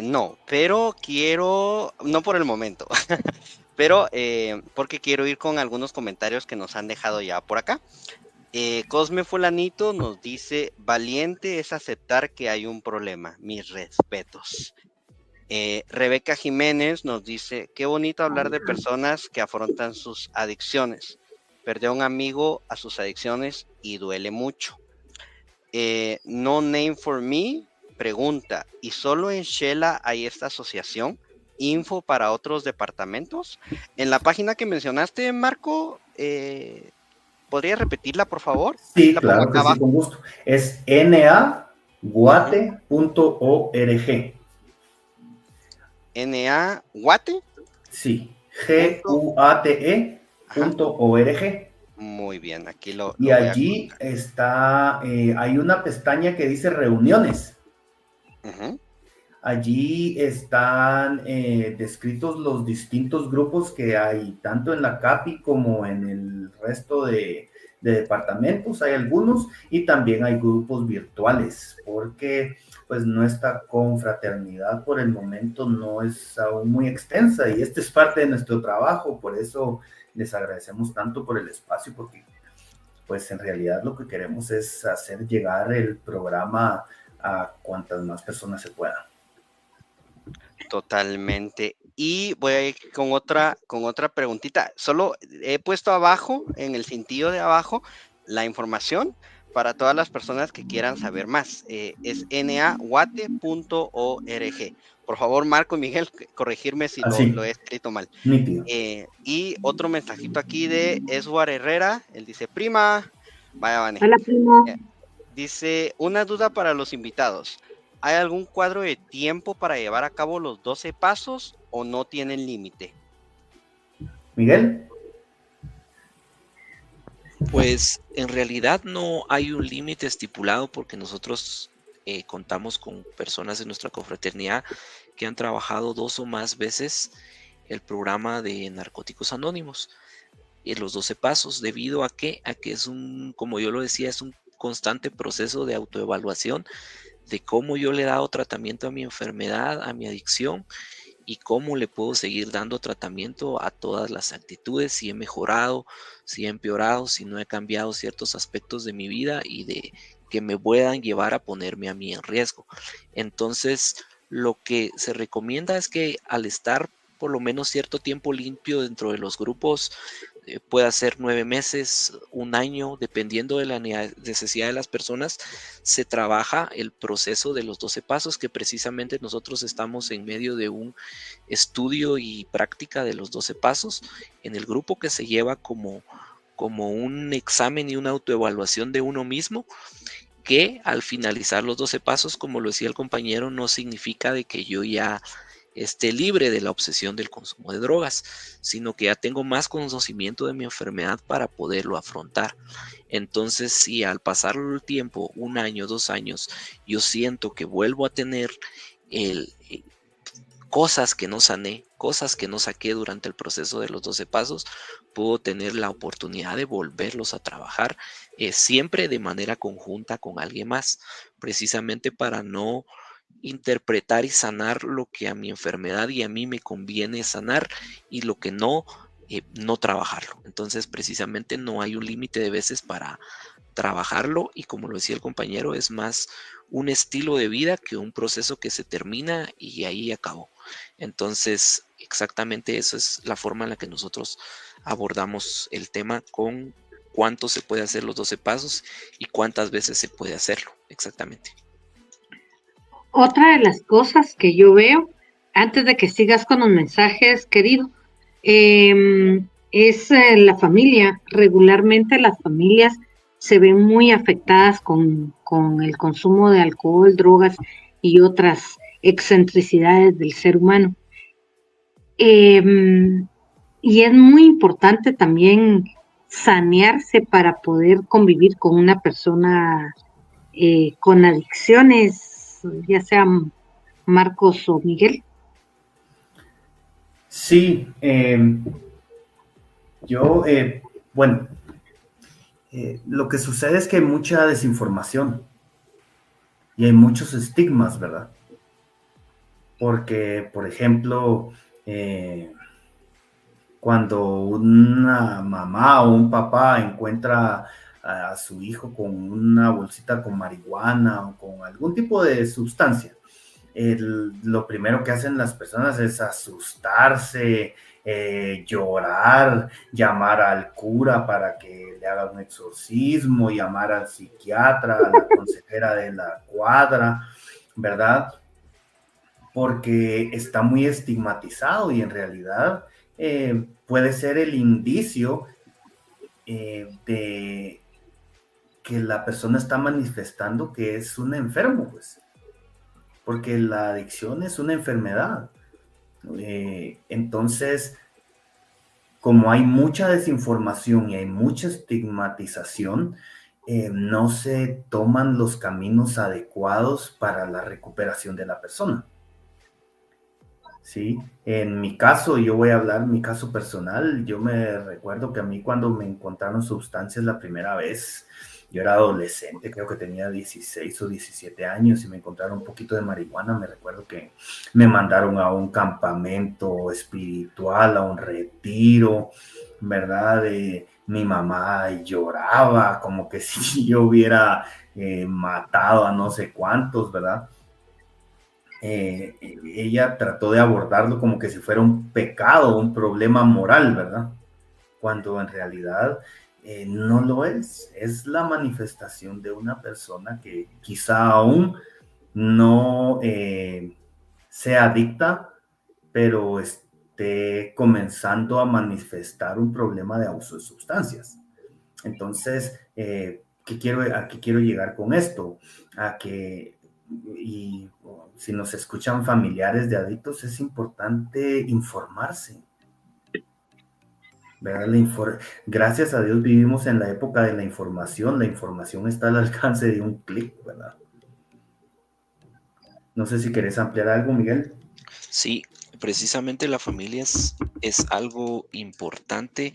No, pero quiero, no por el momento, pero porque quiero ir con algunos comentarios que nos han dejado ya por acá. Cosme Fulanito nos dice, valiente es aceptar que hay un problema, mis respetos. Rebeca Jiménez nos dice, qué bonito hablar de personas que afrontan sus adicciones. Perdió a un amigo a sus adicciones y duele mucho. No Name for Me pregunta, ¿y solo en Shela hay esta asociación? ¿Info para otros departamentos? En la página que mencionaste, Marco, ¿podrías repetirla, por favor? Aquí Sí, la pongo claro acá que sí, abajo. con gusto. Es naguate.org. NA Guate. Sí, Punto. Ajá. guate.org. Muy bien, aquí Y lo voy a allí colocar. está, hay una pestaña que dice reuniones. Ujú. Allí están descritos los distintos grupos que hay, tanto en la CAPI como en el resto de departamentos, hay algunos, y también hay grupos virtuales, porque pues nuestra confraternidad por el momento no es aún muy extensa y este es parte de nuestro trabajo, por eso les agradecemos tanto por el espacio, porque pues en realidad lo que queremos es hacer llegar el programa a cuantas más personas se puedan. Totalmente. Y voy a ir con otra preguntita. Solo he puesto abajo, en el cintillo de abajo, la información para todas las personas que quieran saber más. Es naguate.org. Por favor, Marco y Miguel, corregirme si lo Así, he escrito mal. nítido. Y otro mensajito aquí de Eswar Herrera. Él dice, prima, vaya, Vane. Hola, primo. Dice, una duda para los invitados. ¿Hay algún cuadro de tiempo para llevar a cabo los 12 pasos o no tienen límite? Miguel. Pues en realidad no hay un límite estipulado porque nosotros contamos con personas de nuestra confraternidad que han trabajado 2 o más veces el programa de Narcóticos Anónimos y los 12 pasos, debido a que es un, como yo lo decía, es un constante proceso de autoevaluación de cómo yo le he dado tratamiento a mi enfermedad, a mi adicción, y cómo le puedo seguir dando tratamiento a todas las actitudes, si he mejorado, si he empeorado, si no he cambiado ciertos aspectos de mi vida y de que me puedan llevar a ponerme a mí en riesgo. Entonces, lo que se recomienda es que al estar por lo menos cierto tiempo limpio dentro de los grupos. Puede ser 9 meses, un año, dependiendo de la necesidad de las personas. Se trabaja el proceso de los 12 pasos, que precisamente nosotros estamos en medio de un estudio y práctica de los 12 pasos en el grupo, que se lleva como un examen y una autoevaluación de uno mismo, que al finalizar los 12 pasos, como lo decía el compañero, no significa de que yo ya esté libre de la obsesión del consumo de drogas, sino que ya tengo más conocimiento de mi enfermedad para poderlo afrontar. Entonces, si al pasar el tiempo, 1 año, 2 años, yo siento que vuelvo a tener cosas que no sané, cosas que no saqué durante el proceso de los 12 pasos, puedo tener la oportunidad de volverlos a trabajar, siempre de manera conjunta con alguien más, precisamente para no interpretar y sanar lo que a mi enfermedad y a mí me conviene sanar, y lo que no, no trabajarlo. Entonces, precisamente no hay un límite de veces para trabajarlo, y como lo decía el compañero, es más un estilo de vida que un proceso que se termina y ahí acabó. Entonces, exactamente eso es la forma en la que nosotros abordamos el tema, con cuánto se puede hacer los 12 pasos y cuántas veces se puede hacerlo, exactamente. Otra de las cosas que yo veo, antes de que sigas con los mensajes, querido, es la familia. Regularmente las familias se ven muy afectadas con el consumo de alcohol, drogas y otras excentricidades del ser humano. Y es muy importante también sanearse para poder convivir con una persona con adicciones, ya sea Marcos o Miguel. Sí, bueno, lo que sucede es que hay mucha desinformación y hay muchos estigmas, ¿verdad? Porque, por ejemplo, cuando una mamá o un papá encuentra a su hijo con una bolsita con marihuana o con algún tipo de sustancia, lo primero que hacen las personas es asustarse, llorar, llamar al cura para que le haga un exorcismo, llamar al psiquiatra, a la consejera de la cuadra, ¿verdad? Porque está muy estigmatizado y en realidad puede ser el indicio de que la persona está manifestando que es un enfermo, pues, porque la adicción es una enfermedad. Entonces, como hay mucha desinformación y hay mucha estigmatización, no se toman los caminos adecuados para la recuperación de la persona. Sí, en mi caso, yo voy a hablar mi caso personal. Yo me recuerdo que a mí, cuando me encontraron sustancias la primera vez, yo era adolescente, creo que tenía 16 o 17 años, y me encontraron un poquito de marihuana. Me recuerdo que me mandaron a un campamento espiritual, a un retiro, ¿verdad? Mi mamá lloraba como que si yo hubiera matado a no sé cuántos, ¿verdad? Ella trató de abordarlo como que si fuera un pecado, un problema moral, ¿verdad? Cuando en realidad no lo es la manifestación de una persona que quizá aún no sea adicta, pero esté comenzando a manifestar un problema de abuso de sustancias. Entonces, ¿a qué quiero llegar con esto? A que, y si nos escuchan familiares de adictos, es importante informarse. Gracias a Dios vivimos en la época de la información está al alcance de un clic, ¿verdad? No sé si querés ampliar algo, Miguel. Sí, precisamente la familia es algo importante,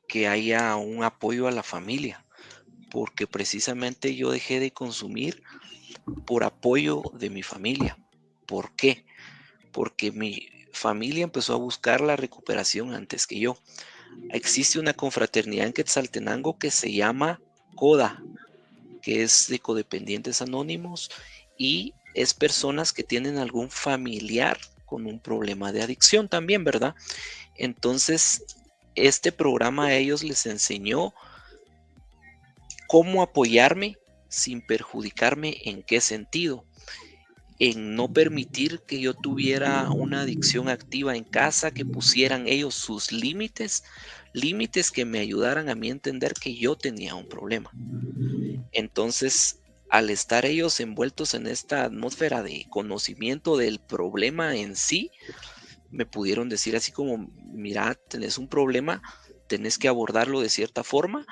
que haya un apoyo a la familia, porque precisamente yo dejé de consumir por apoyo de mi familia. ¿Por qué? Porque mi familia empezó a buscar la recuperación antes que yo. Existe una confraternidad en Quetzaltenango que se llama CODA, que es de Codependientes Anónimos, y es personas que tienen algún familiar con un problema de adicción también, ¿verdad? Entonces, este programa a ellos les enseñó cómo apoyarme sin perjudicarme. ¿En qué sentido? En no permitir que yo tuviera una adicción activa en casa, que pusieran ellos sus límites, límites que me ayudaran a mí a entender que yo tenía un problema. Entonces, al estar ellos envueltos en esta atmósfera de conocimiento del problema en sí, me pudieron decir así como, mira, tenés un problema, tenés que abordarlo de cierta forma,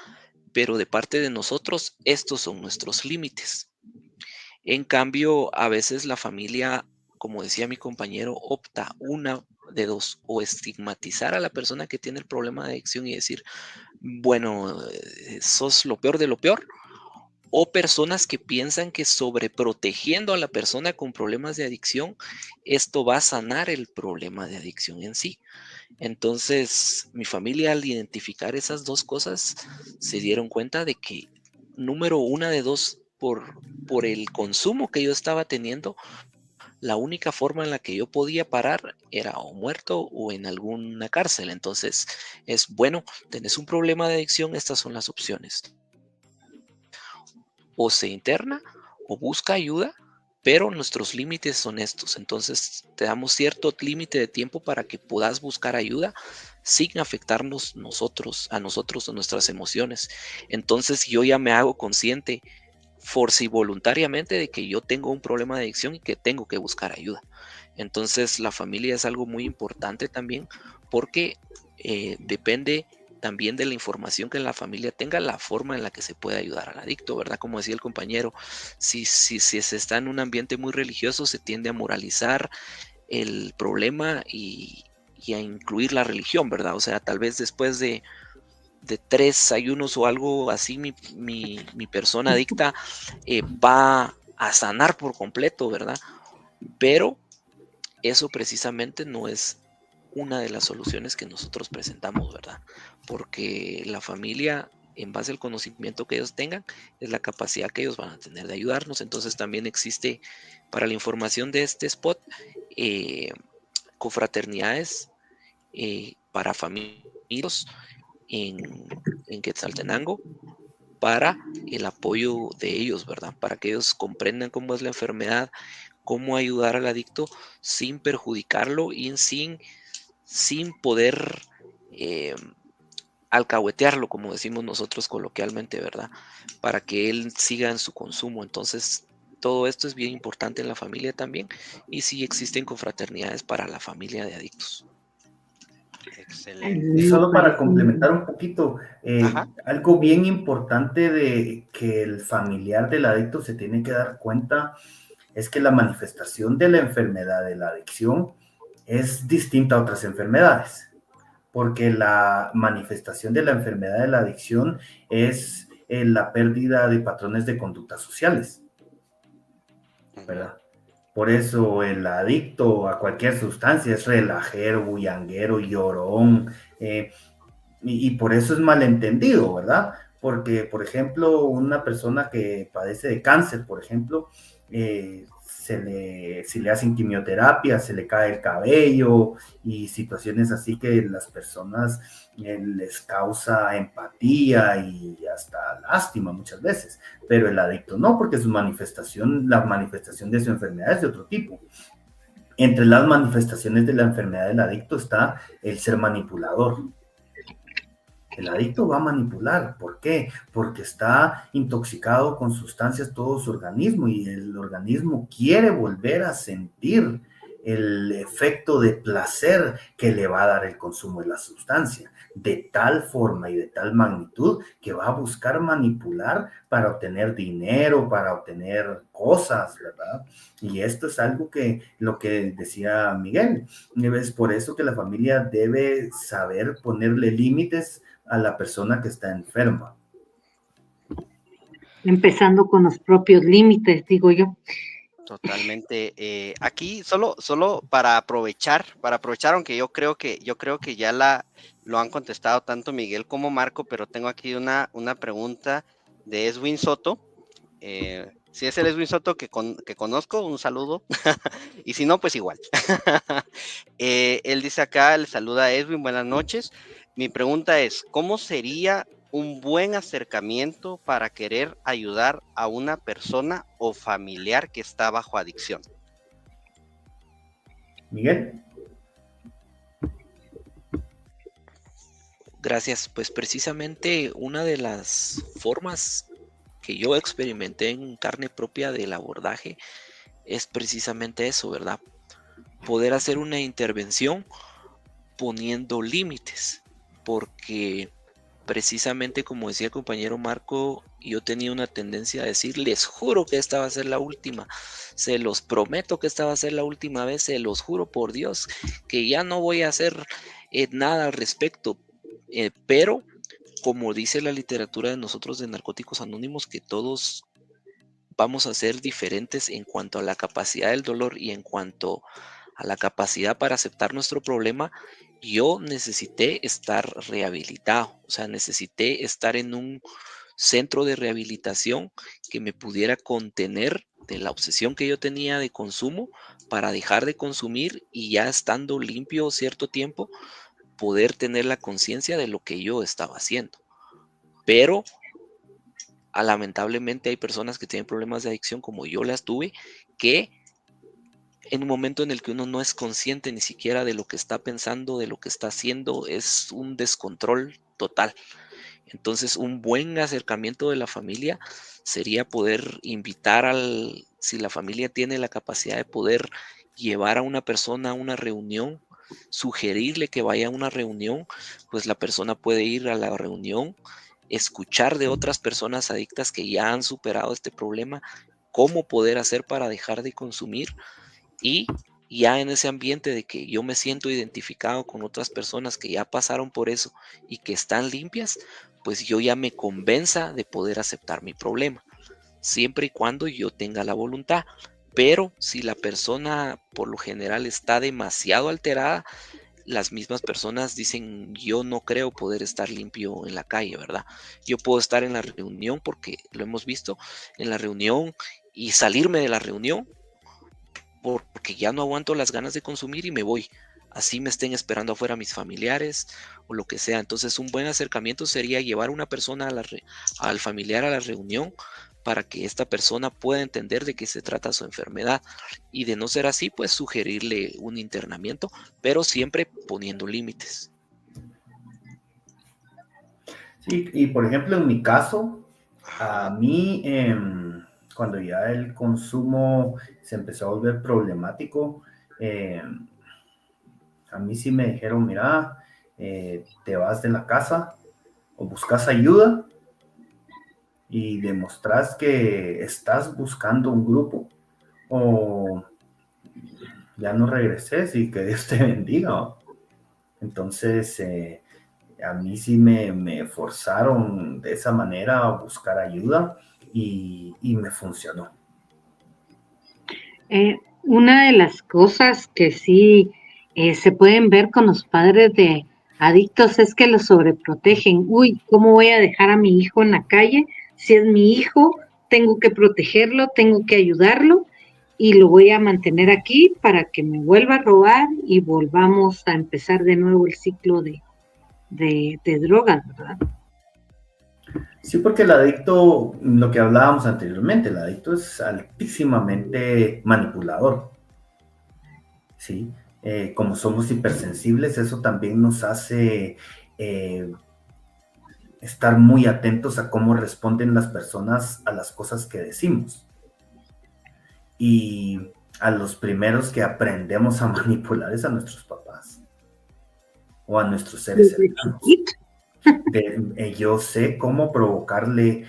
pero de parte de nosotros, estos son nuestros límites. En cambio, a veces la familia, como decía mi compañero, opta una de dos: o estigmatizar a la persona que tiene el problema de adicción y decir, bueno, sos lo peor de lo peor, o personas que piensan que sobreprotegiendo a la persona con problemas de adicción, esto va a sanar el problema de adicción en sí. Entonces, mi familia, al identificar esas dos cosas, se dieron cuenta de que, número una de dos, por el consumo que yo estaba teniendo, la única forma en la que yo podía parar era o muerto o en alguna cárcel. Entonces, es bueno, tenés un problema de adicción, estas son las opciones: o se interna o busca ayuda, pero nuestros límites son estos. Entonces te damos cierto límite de tiempo para que puedas buscar ayuda sin afectarnos a nosotros o nuestras emociones. Entonces yo ya me hago consciente voluntariamente de que yo tengo un problema de adicción y que tengo que buscar ayuda. Entonces la familia es algo muy importante también, porque depende también de la información que la familia tenga, la forma en la que se puede ayudar al adicto, ¿verdad? Como decía el compañero, si se está en un ambiente muy religioso, se tiende a moralizar el problema y a incluir la religión, ¿verdad? O sea, tal vez después de 3 ayunos o algo así, mi persona adicta va a sanar por completo, ¿verdad? Pero eso precisamente no es una de las soluciones que nosotros presentamos, ¿verdad? Porque la familia, en base al conocimiento que ellos tengan, es la capacidad que ellos van a tener de ayudarnos. Entonces también existe, para la información de este spot, confraternidades para familias en Quetzaltenango, para el apoyo de ellos, ¿verdad? Para que ellos comprendan cómo es la enfermedad, cómo ayudar al adicto sin perjudicarlo y sin poder alcahuetearlo, como decimos nosotros coloquialmente, ¿verdad? Para que él siga en su consumo. Entonces, todo esto es bien importante en la familia también, y sí existen confraternidades para la familia de adictos. Excelente. Y solo para complementar un poquito, algo bien importante de que el familiar del adicto se tiene que dar cuenta es que la manifestación de la enfermedad de la adicción es distinta a otras enfermedades, porque la manifestación de la enfermedad de la adicción es la pérdida de patrones de conductas sociales, ¿verdad? Por eso el adicto a cualquier sustancia es relajero, bullanguero, llorón, y por eso es malentendido, ¿verdad? Porque, por ejemplo, una persona que padece de cáncer, por ejemplo, si le hacen quimioterapia, se le cae el cabello y situaciones así que las personas les causa empatía y hasta lástima muchas veces, pero el adicto no, porque la manifestación de su enfermedad es de otro tipo. Entre las manifestaciones de la enfermedad del adicto está el ser manipulador. El adicto va a manipular. ¿Por qué? Porque está intoxicado con sustancias todo su organismo y el organismo quiere volver a sentir el efecto de placer que le va a dar el consumo de la sustancia, de tal forma y de tal magnitud que va a buscar manipular para obtener dinero, para obtener cosas, ¿verdad? Y esto es algo que, lo que decía Miguel, es por eso que la familia debe saber ponerle límites a la persona que está enferma. Empezando con los propios límites, digo yo. Totalmente. Aquí solo para aprovechar, aunque yo creo que ya lo han contestado tanto Miguel como Marco, pero tengo aquí una pregunta de Edwin Soto. Si es el Edwin Soto que conozco, un saludo. Y si no, pues igual. Él dice acá, le saluda a Edwin, buenas noches. Mi pregunta es, ¿cómo sería un buen acercamiento para querer ayudar a una persona o familiar que está bajo adicción? Miguel. Gracias. Pues precisamente una de las formas que yo experimenté en carne propia del abordaje es precisamente eso, ¿verdad? Poder hacer una intervención poniendo límites, porque precisamente como decía el compañero Marco, yo tenía una tendencia a decir, les juro que esta va a ser la última, se los prometo que esta va a ser la última vez, se los juro por Dios, que ya no voy a hacer nada al respecto, pero como dice la literatura de nosotros de Narcóticos Anónimos, que todos vamos a ser diferentes en cuanto a la capacidad del dolor y en cuanto a la capacidad para aceptar nuestro problema, yo necesité estar rehabilitado, o sea, necesité estar en un centro de rehabilitación que me pudiera contener de la obsesión que yo tenía de consumo para dejar de consumir y ya estando limpio cierto tiempo, poder tener la conciencia de lo que yo estaba haciendo. Pero lamentablemente hay personas que tienen problemas de adicción como yo las tuve, que en un momento en el que uno no es consciente ni siquiera de lo que está pensando, de lo que está haciendo, es un descontrol total. Entonces, un buen acercamiento de la familia sería poder invitar si la familia tiene la capacidad de poder llevar a una persona a una reunión, sugerirle que vaya a una reunión, pues la persona puede ir a la reunión, escuchar de otras personas adictas que ya han superado este problema, cómo poder hacer para dejar de consumir, y ya en ese ambiente de que yo me siento identificado con otras personas que ya pasaron por eso y que están limpias, pues yo ya me convenza de poder aceptar mi problema, siempre y cuando yo tenga la voluntad. Pero si la persona por lo general está demasiado alterada, las mismas personas dicen, yo no creo poder estar limpio en la calle, ¿verdad? Yo puedo estar en la reunión, porque lo hemos visto, en la reunión, y salirme de la reunión porque ya no aguanto las ganas de consumir y me voy. Así me estén esperando afuera mis familiares o lo que sea. Entonces un buen acercamiento sería llevar a una persona al familiar a la reunión para que esta persona pueda entender de qué se trata su enfermedad, y de no ser así, pues sugerirle un internamiento, pero siempre poniendo límites. Sí, y por ejemplo, en mi caso, a mí, cuando ya el consumo se empezó a volver problemático, a mí sí me dijeron, mira, te vas de la casa o buscas ayuda y demostrás que estás buscando un grupo, o ya no regreses y que Dios te bendiga. Entonces, a mí sí me forzaron de esa manera a buscar ayuda y me funcionó. Una de las cosas que sí se pueden ver con los padres de adictos es que los sobreprotegen. Uy, ¿cómo voy a dejar a mi hijo en la calle? Si es mi hijo, tengo que protegerlo, tengo que ayudarlo y lo voy a mantener aquí para que me vuelva a robar y volvamos a empezar de nuevo el ciclo de drogas, ¿verdad? Sí, porque el adicto, lo que hablábamos anteriormente, el adicto es altísimamente manipulador. Sí, como somos hipersensibles, eso también nos hace estar muy atentos a cómo responden las personas a las cosas que decimos. Y a los primeros que aprendemos a manipular es a nuestros papás o a nuestros seres cercanos. Yo sé cómo provocarle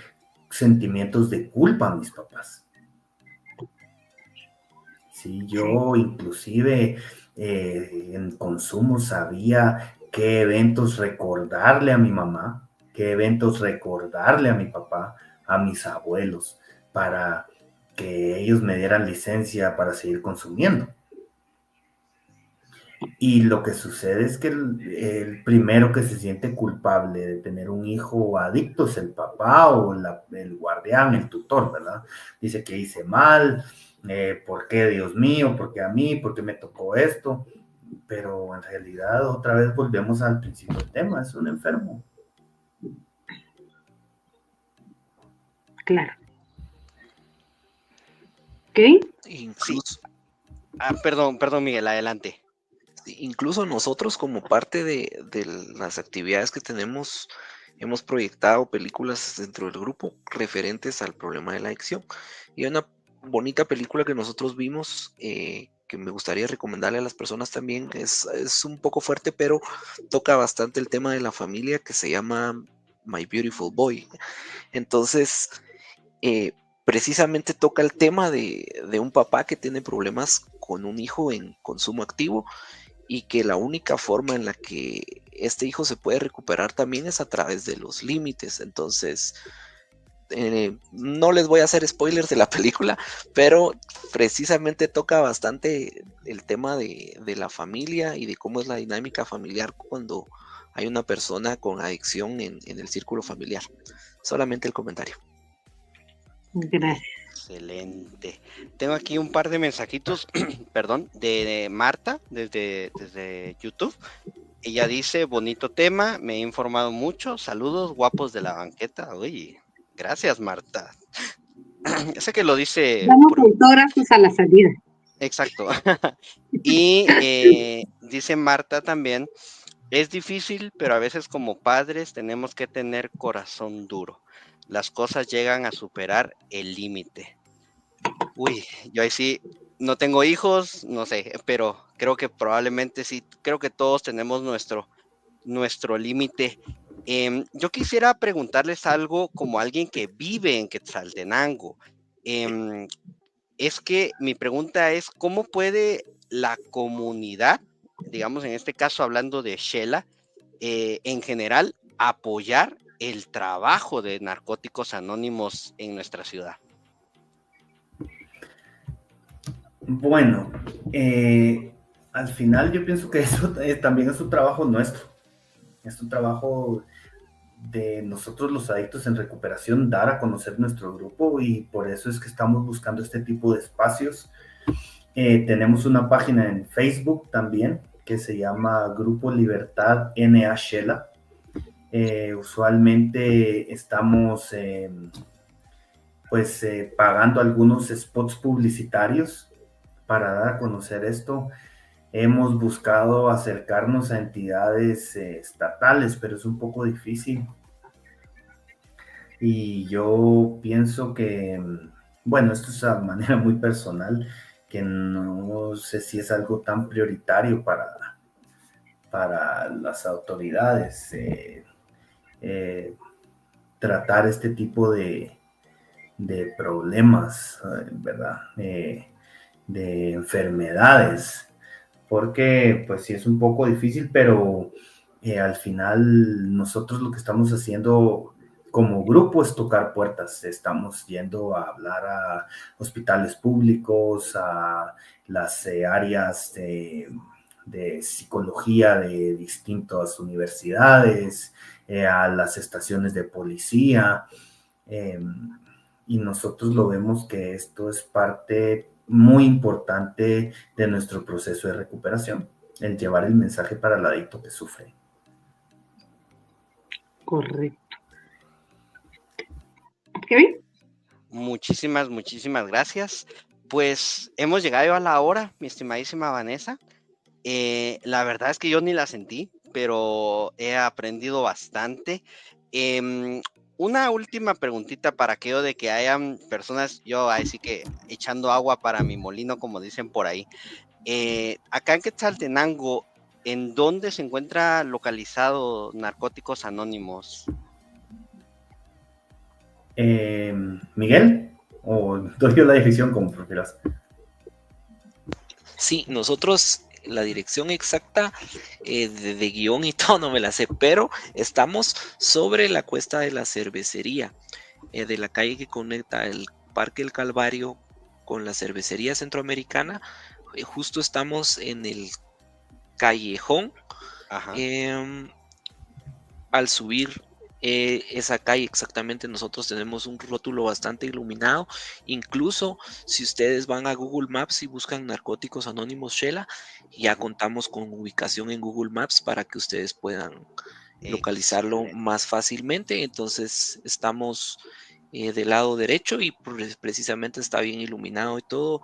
sentimientos de culpa a mis papás. Sí, yo inclusive en consumo sabía qué eventos recordarle a mi mamá, qué eventos recordarle a mi papá, a mis abuelos, para que ellos me dieran licencia para seguir consumiendo. Y lo que sucede es que el primero que se siente culpable de tener un hijo adicto es el papá o el guardián, el tutor, ¿verdad? Dice que hice mal, ¿por qué, Dios mío? ¿Por qué a mí? ¿Por qué me tocó esto? Pero en realidad otra vez volvemos al principio del tema, es un enfermo. Claro. ¿Ok? Incluso, Perdón, Miguel, adelante. incluso nosotros como parte de las actividades que tenemos, hemos proyectado películas dentro del grupo referentes al problema de la adicción. Y una bonita película que nosotros vimos, que me gustaría recomendarle a las personas también, es un poco fuerte, pero toca bastante el tema de la familia, que se llama My Beautiful Boy. Entonces, precisamente toca el tema de un papá que tiene problemas con un hijo en consumo activo y que la única forma en la que este hijo se puede recuperar también es a través de los límites. Entonces, no les voy a hacer spoilers de la película, pero precisamente toca bastante el tema de la familia y de cómo es la dinámica familiar cuando hay una persona con adicción en el círculo familiar. Solamente el comentario. Gracias. Excelente. Tengo aquí un par de mensajitos, perdón, de Marta desde YouTube. Ella dice, bonito tema, me he informado mucho, saludos guapos de la banqueta. Uy, gracias Marta. Sé que lo dice Damos autógrafos a la salida. Exacto. Y dice Marta también, es difícil, pero a veces como padres tenemos que tener corazón duro. Las cosas llegan a superar el límite. Uy, yo ahí sí no tengo hijos, no sé, pero creo que probablemente sí, creo que todos tenemos nuestro límite. Yo quisiera preguntarles algo como alguien que vive en Quetzaltenango. Es que mi pregunta es, ¿cómo puede la comunidad, digamos en este caso hablando de Shela, en general, apoyar el trabajo de Narcóticos Anónimos en nuestra ciudad? Bueno, al final yo pienso que eso también es un trabajo nuestro, es un trabajo de nosotros los adictos en recuperación, dar a conocer nuestro grupo, y por eso es que estamos buscando este tipo de espacios. Tenemos una página en Facebook también que se llama Grupo Libertad NA Shela. Usualmente estamos pagando algunos spots publicitarios para dar a conocer esto. Hemos buscado acercarnos a entidades estatales, pero es un poco difícil. Y yo pienso que, bueno, esto es a manera muy personal, que no sé si es algo tan prioritario para las autoridades tratar este tipo de problemas, ¿verdad? De enfermedades, porque pues sí es un poco difícil, pero al final nosotros lo que estamos haciendo como grupo es tocar puertas. Estamos yendo a hablar a hospitales públicos, a las áreas de psicología de distintas universidades, a las estaciones de policía, y nosotros lo vemos que esto es parte muy importante de nuestro proceso de recuperación, el llevar el mensaje para el adicto que sufre. Correcto. ¿Qué? Muchísimas gracias. Pues hemos llegado a la hora, mi estimadísima Vanessa. La verdad es que yo ni la sentí, pero he aprendido bastante. Una última preguntita para aquello de que hayan personas, yo así que echando agua para mi molino, como dicen por ahí. Acá en Quetzaltenango, ¿en dónde se encuentra localizado Narcóticos Anónimos? Miguel, o doy yo la dirección como prefieras. Sí, nosotros la dirección exacta de guión y todo no me la sé, pero estamos sobre la cuesta de la cervecería, de la calle que conecta el Parque El Calvario con la cervecería centroamericana. Justo estamos en el callejón. Ajá. Al subir esa calle exactamente, nosotros tenemos un rótulo bastante iluminado. Incluso si ustedes van a Google Maps y buscan Narcóticos Anónimos Shela, ya contamos con ubicación en Google Maps para que ustedes puedan localizarlo más fácilmente. Entonces estamos del lado derecho y precisamente está bien iluminado y todo.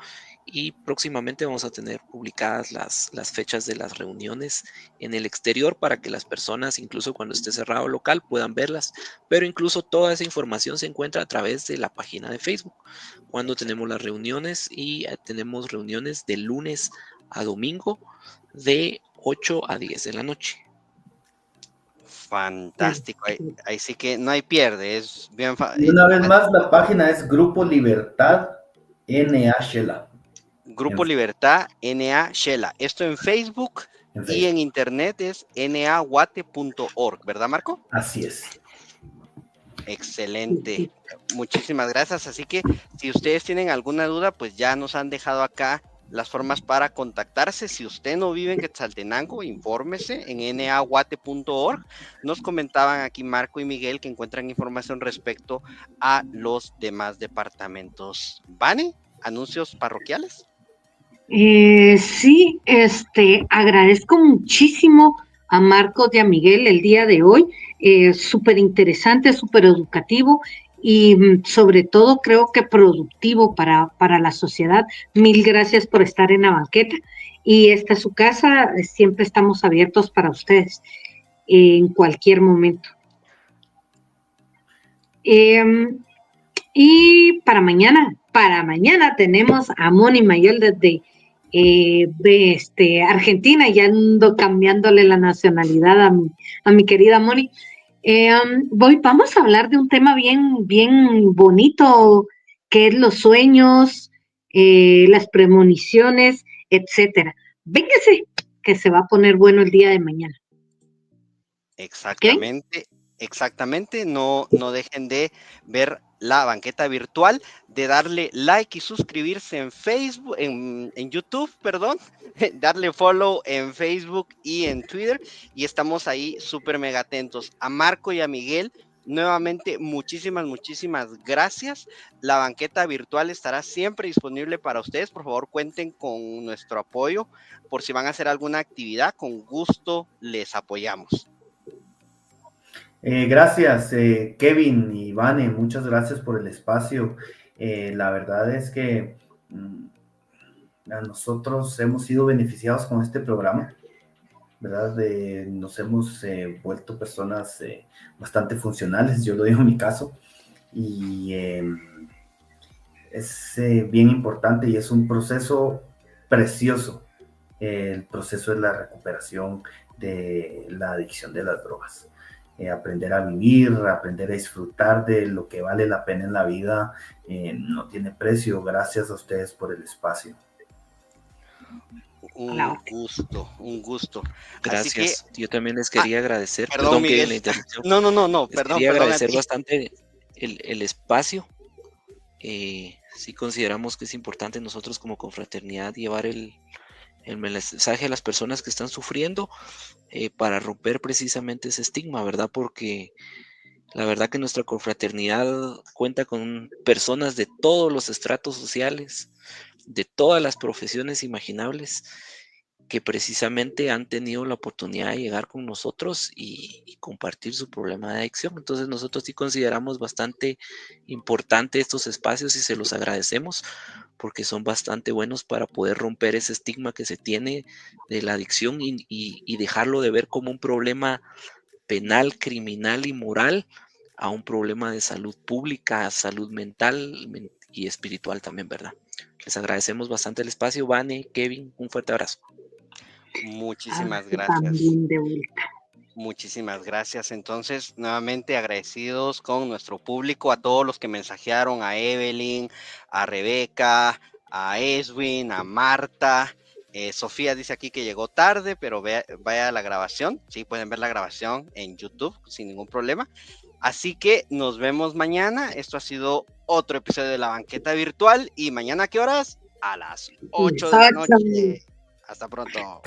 Y próximamente vamos a tener publicadas las fechas de las reuniones en el exterior para que las personas, incluso cuando esté cerrado el local, puedan verlas. Pero incluso toda esa información se encuentra a través de la página de Facebook, cuando tenemos las reuniones, y tenemos reuniones de lunes a domingo de 8 a 10 de la noche. Fantástico. Ahí sí que no hay pierde. Es bien Y una vez más, la página es Grupo Libertad NA Shela. Grupo Libertad NA Shela. Esto en Facebook, y en internet es naguate.org, ¿verdad, Marco? Así es. Excelente. Muchísimas gracias. Así que si ustedes tienen alguna duda, pues ya nos han dejado acá las formas para contactarse. Si usted no vive en Quetzaltenango, infórmese en naguate.org. Nos comentaban aquí Marco y Miguel que encuentran información respecto a los demás departamentos. ¿Vane? ¿Anuncios parroquiales? Sí, agradezco muchísimo a Marcos y a Miguel el día de hoy, súper interesante, súper educativo y sobre todo creo que productivo para la sociedad. Mil gracias por estar en la banqueta, y esta es su casa, siempre estamos abiertos para ustedes en cualquier momento. Y para mañana tenemos a Moni Mayol desde Argentina. Ya ando cambiándole la nacionalidad a mi querida Moni. Vamos a hablar de un tema bien bonito, que es los sueños, las premoniciones, etcétera. Véngase, que se va a poner bueno el día de mañana. Exactamente. No dejen de ver la banqueta virtual, de darle like y suscribirse en Facebook, en YouTube, perdón, darle follow en Facebook y en Twitter, y estamos ahí súper mega atentos. A Marco y a Miguel, nuevamente muchísimas gracias. La banqueta virtual estará siempre disponible para ustedes. Por favor, cuenten con nuestro apoyo por si van a hacer alguna actividad. Con gusto les apoyamos. Gracias, Kevin y Vane, muchas gracias por el espacio. La verdad es que a nosotros hemos sido beneficiados con este programa, ¿verdad? Nos hemos vuelto personas bastante funcionales, yo lo digo en mi caso, y es bien importante y es un proceso precioso, el proceso de la recuperación de la adicción de las drogas. Aprender a vivir, aprender a disfrutar de lo que vale la pena en la vida, no tiene precio. Gracias a ustedes por el espacio. Un gusto. Gracias. Yo también les quería agradecer. Perdón, Miguel. La interrupción. No, perdón. Quería agradecer bastante el espacio. Sí consideramos que es importante nosotros como confraternidad llevar el mensaje a las personas que están sufriendo, para romper precisamente ese estigma, ¿verdad? Porque la verdad que nuestra confraternidad cuenta con personas de todos los estratos sociales, de todas las profesiones imaginables, que precisamente han tenido la oportunidad de llegar con nosotros y compartir su problema de adicción. Entonces nosotros sí consideramos bastante importante estos espacios y se los agradecemos, porque son bastante buenos para poder romper ese estigma que se tiene de la adicción y dejarlo de ver como un problema penal, criminal y moral, a un problema de salud pública, salud mental y espiritual también, ¿verdad? Les agradecemos bastante el espacio. Vane, Kevin, un fuerte abrazo. Muchísimas gracias. Muchísimas gracias. Entonces, nuevamente agradecidos con nuestro público, a todos los que mensajearon, a Evelyn, a Rebeca, a Edwin, a Marta. Sofía dice aquí que llegó tarde, pero vaya a la grabación. Sí, pueden ver la grabación en YouTube sin ningún problema. Así que nos vemos mañana. Esto ha sido otro episodio de La Banqueta Virtual. ¿Y mañana a qué horas? A las 8 de la noche. Hasta pronto.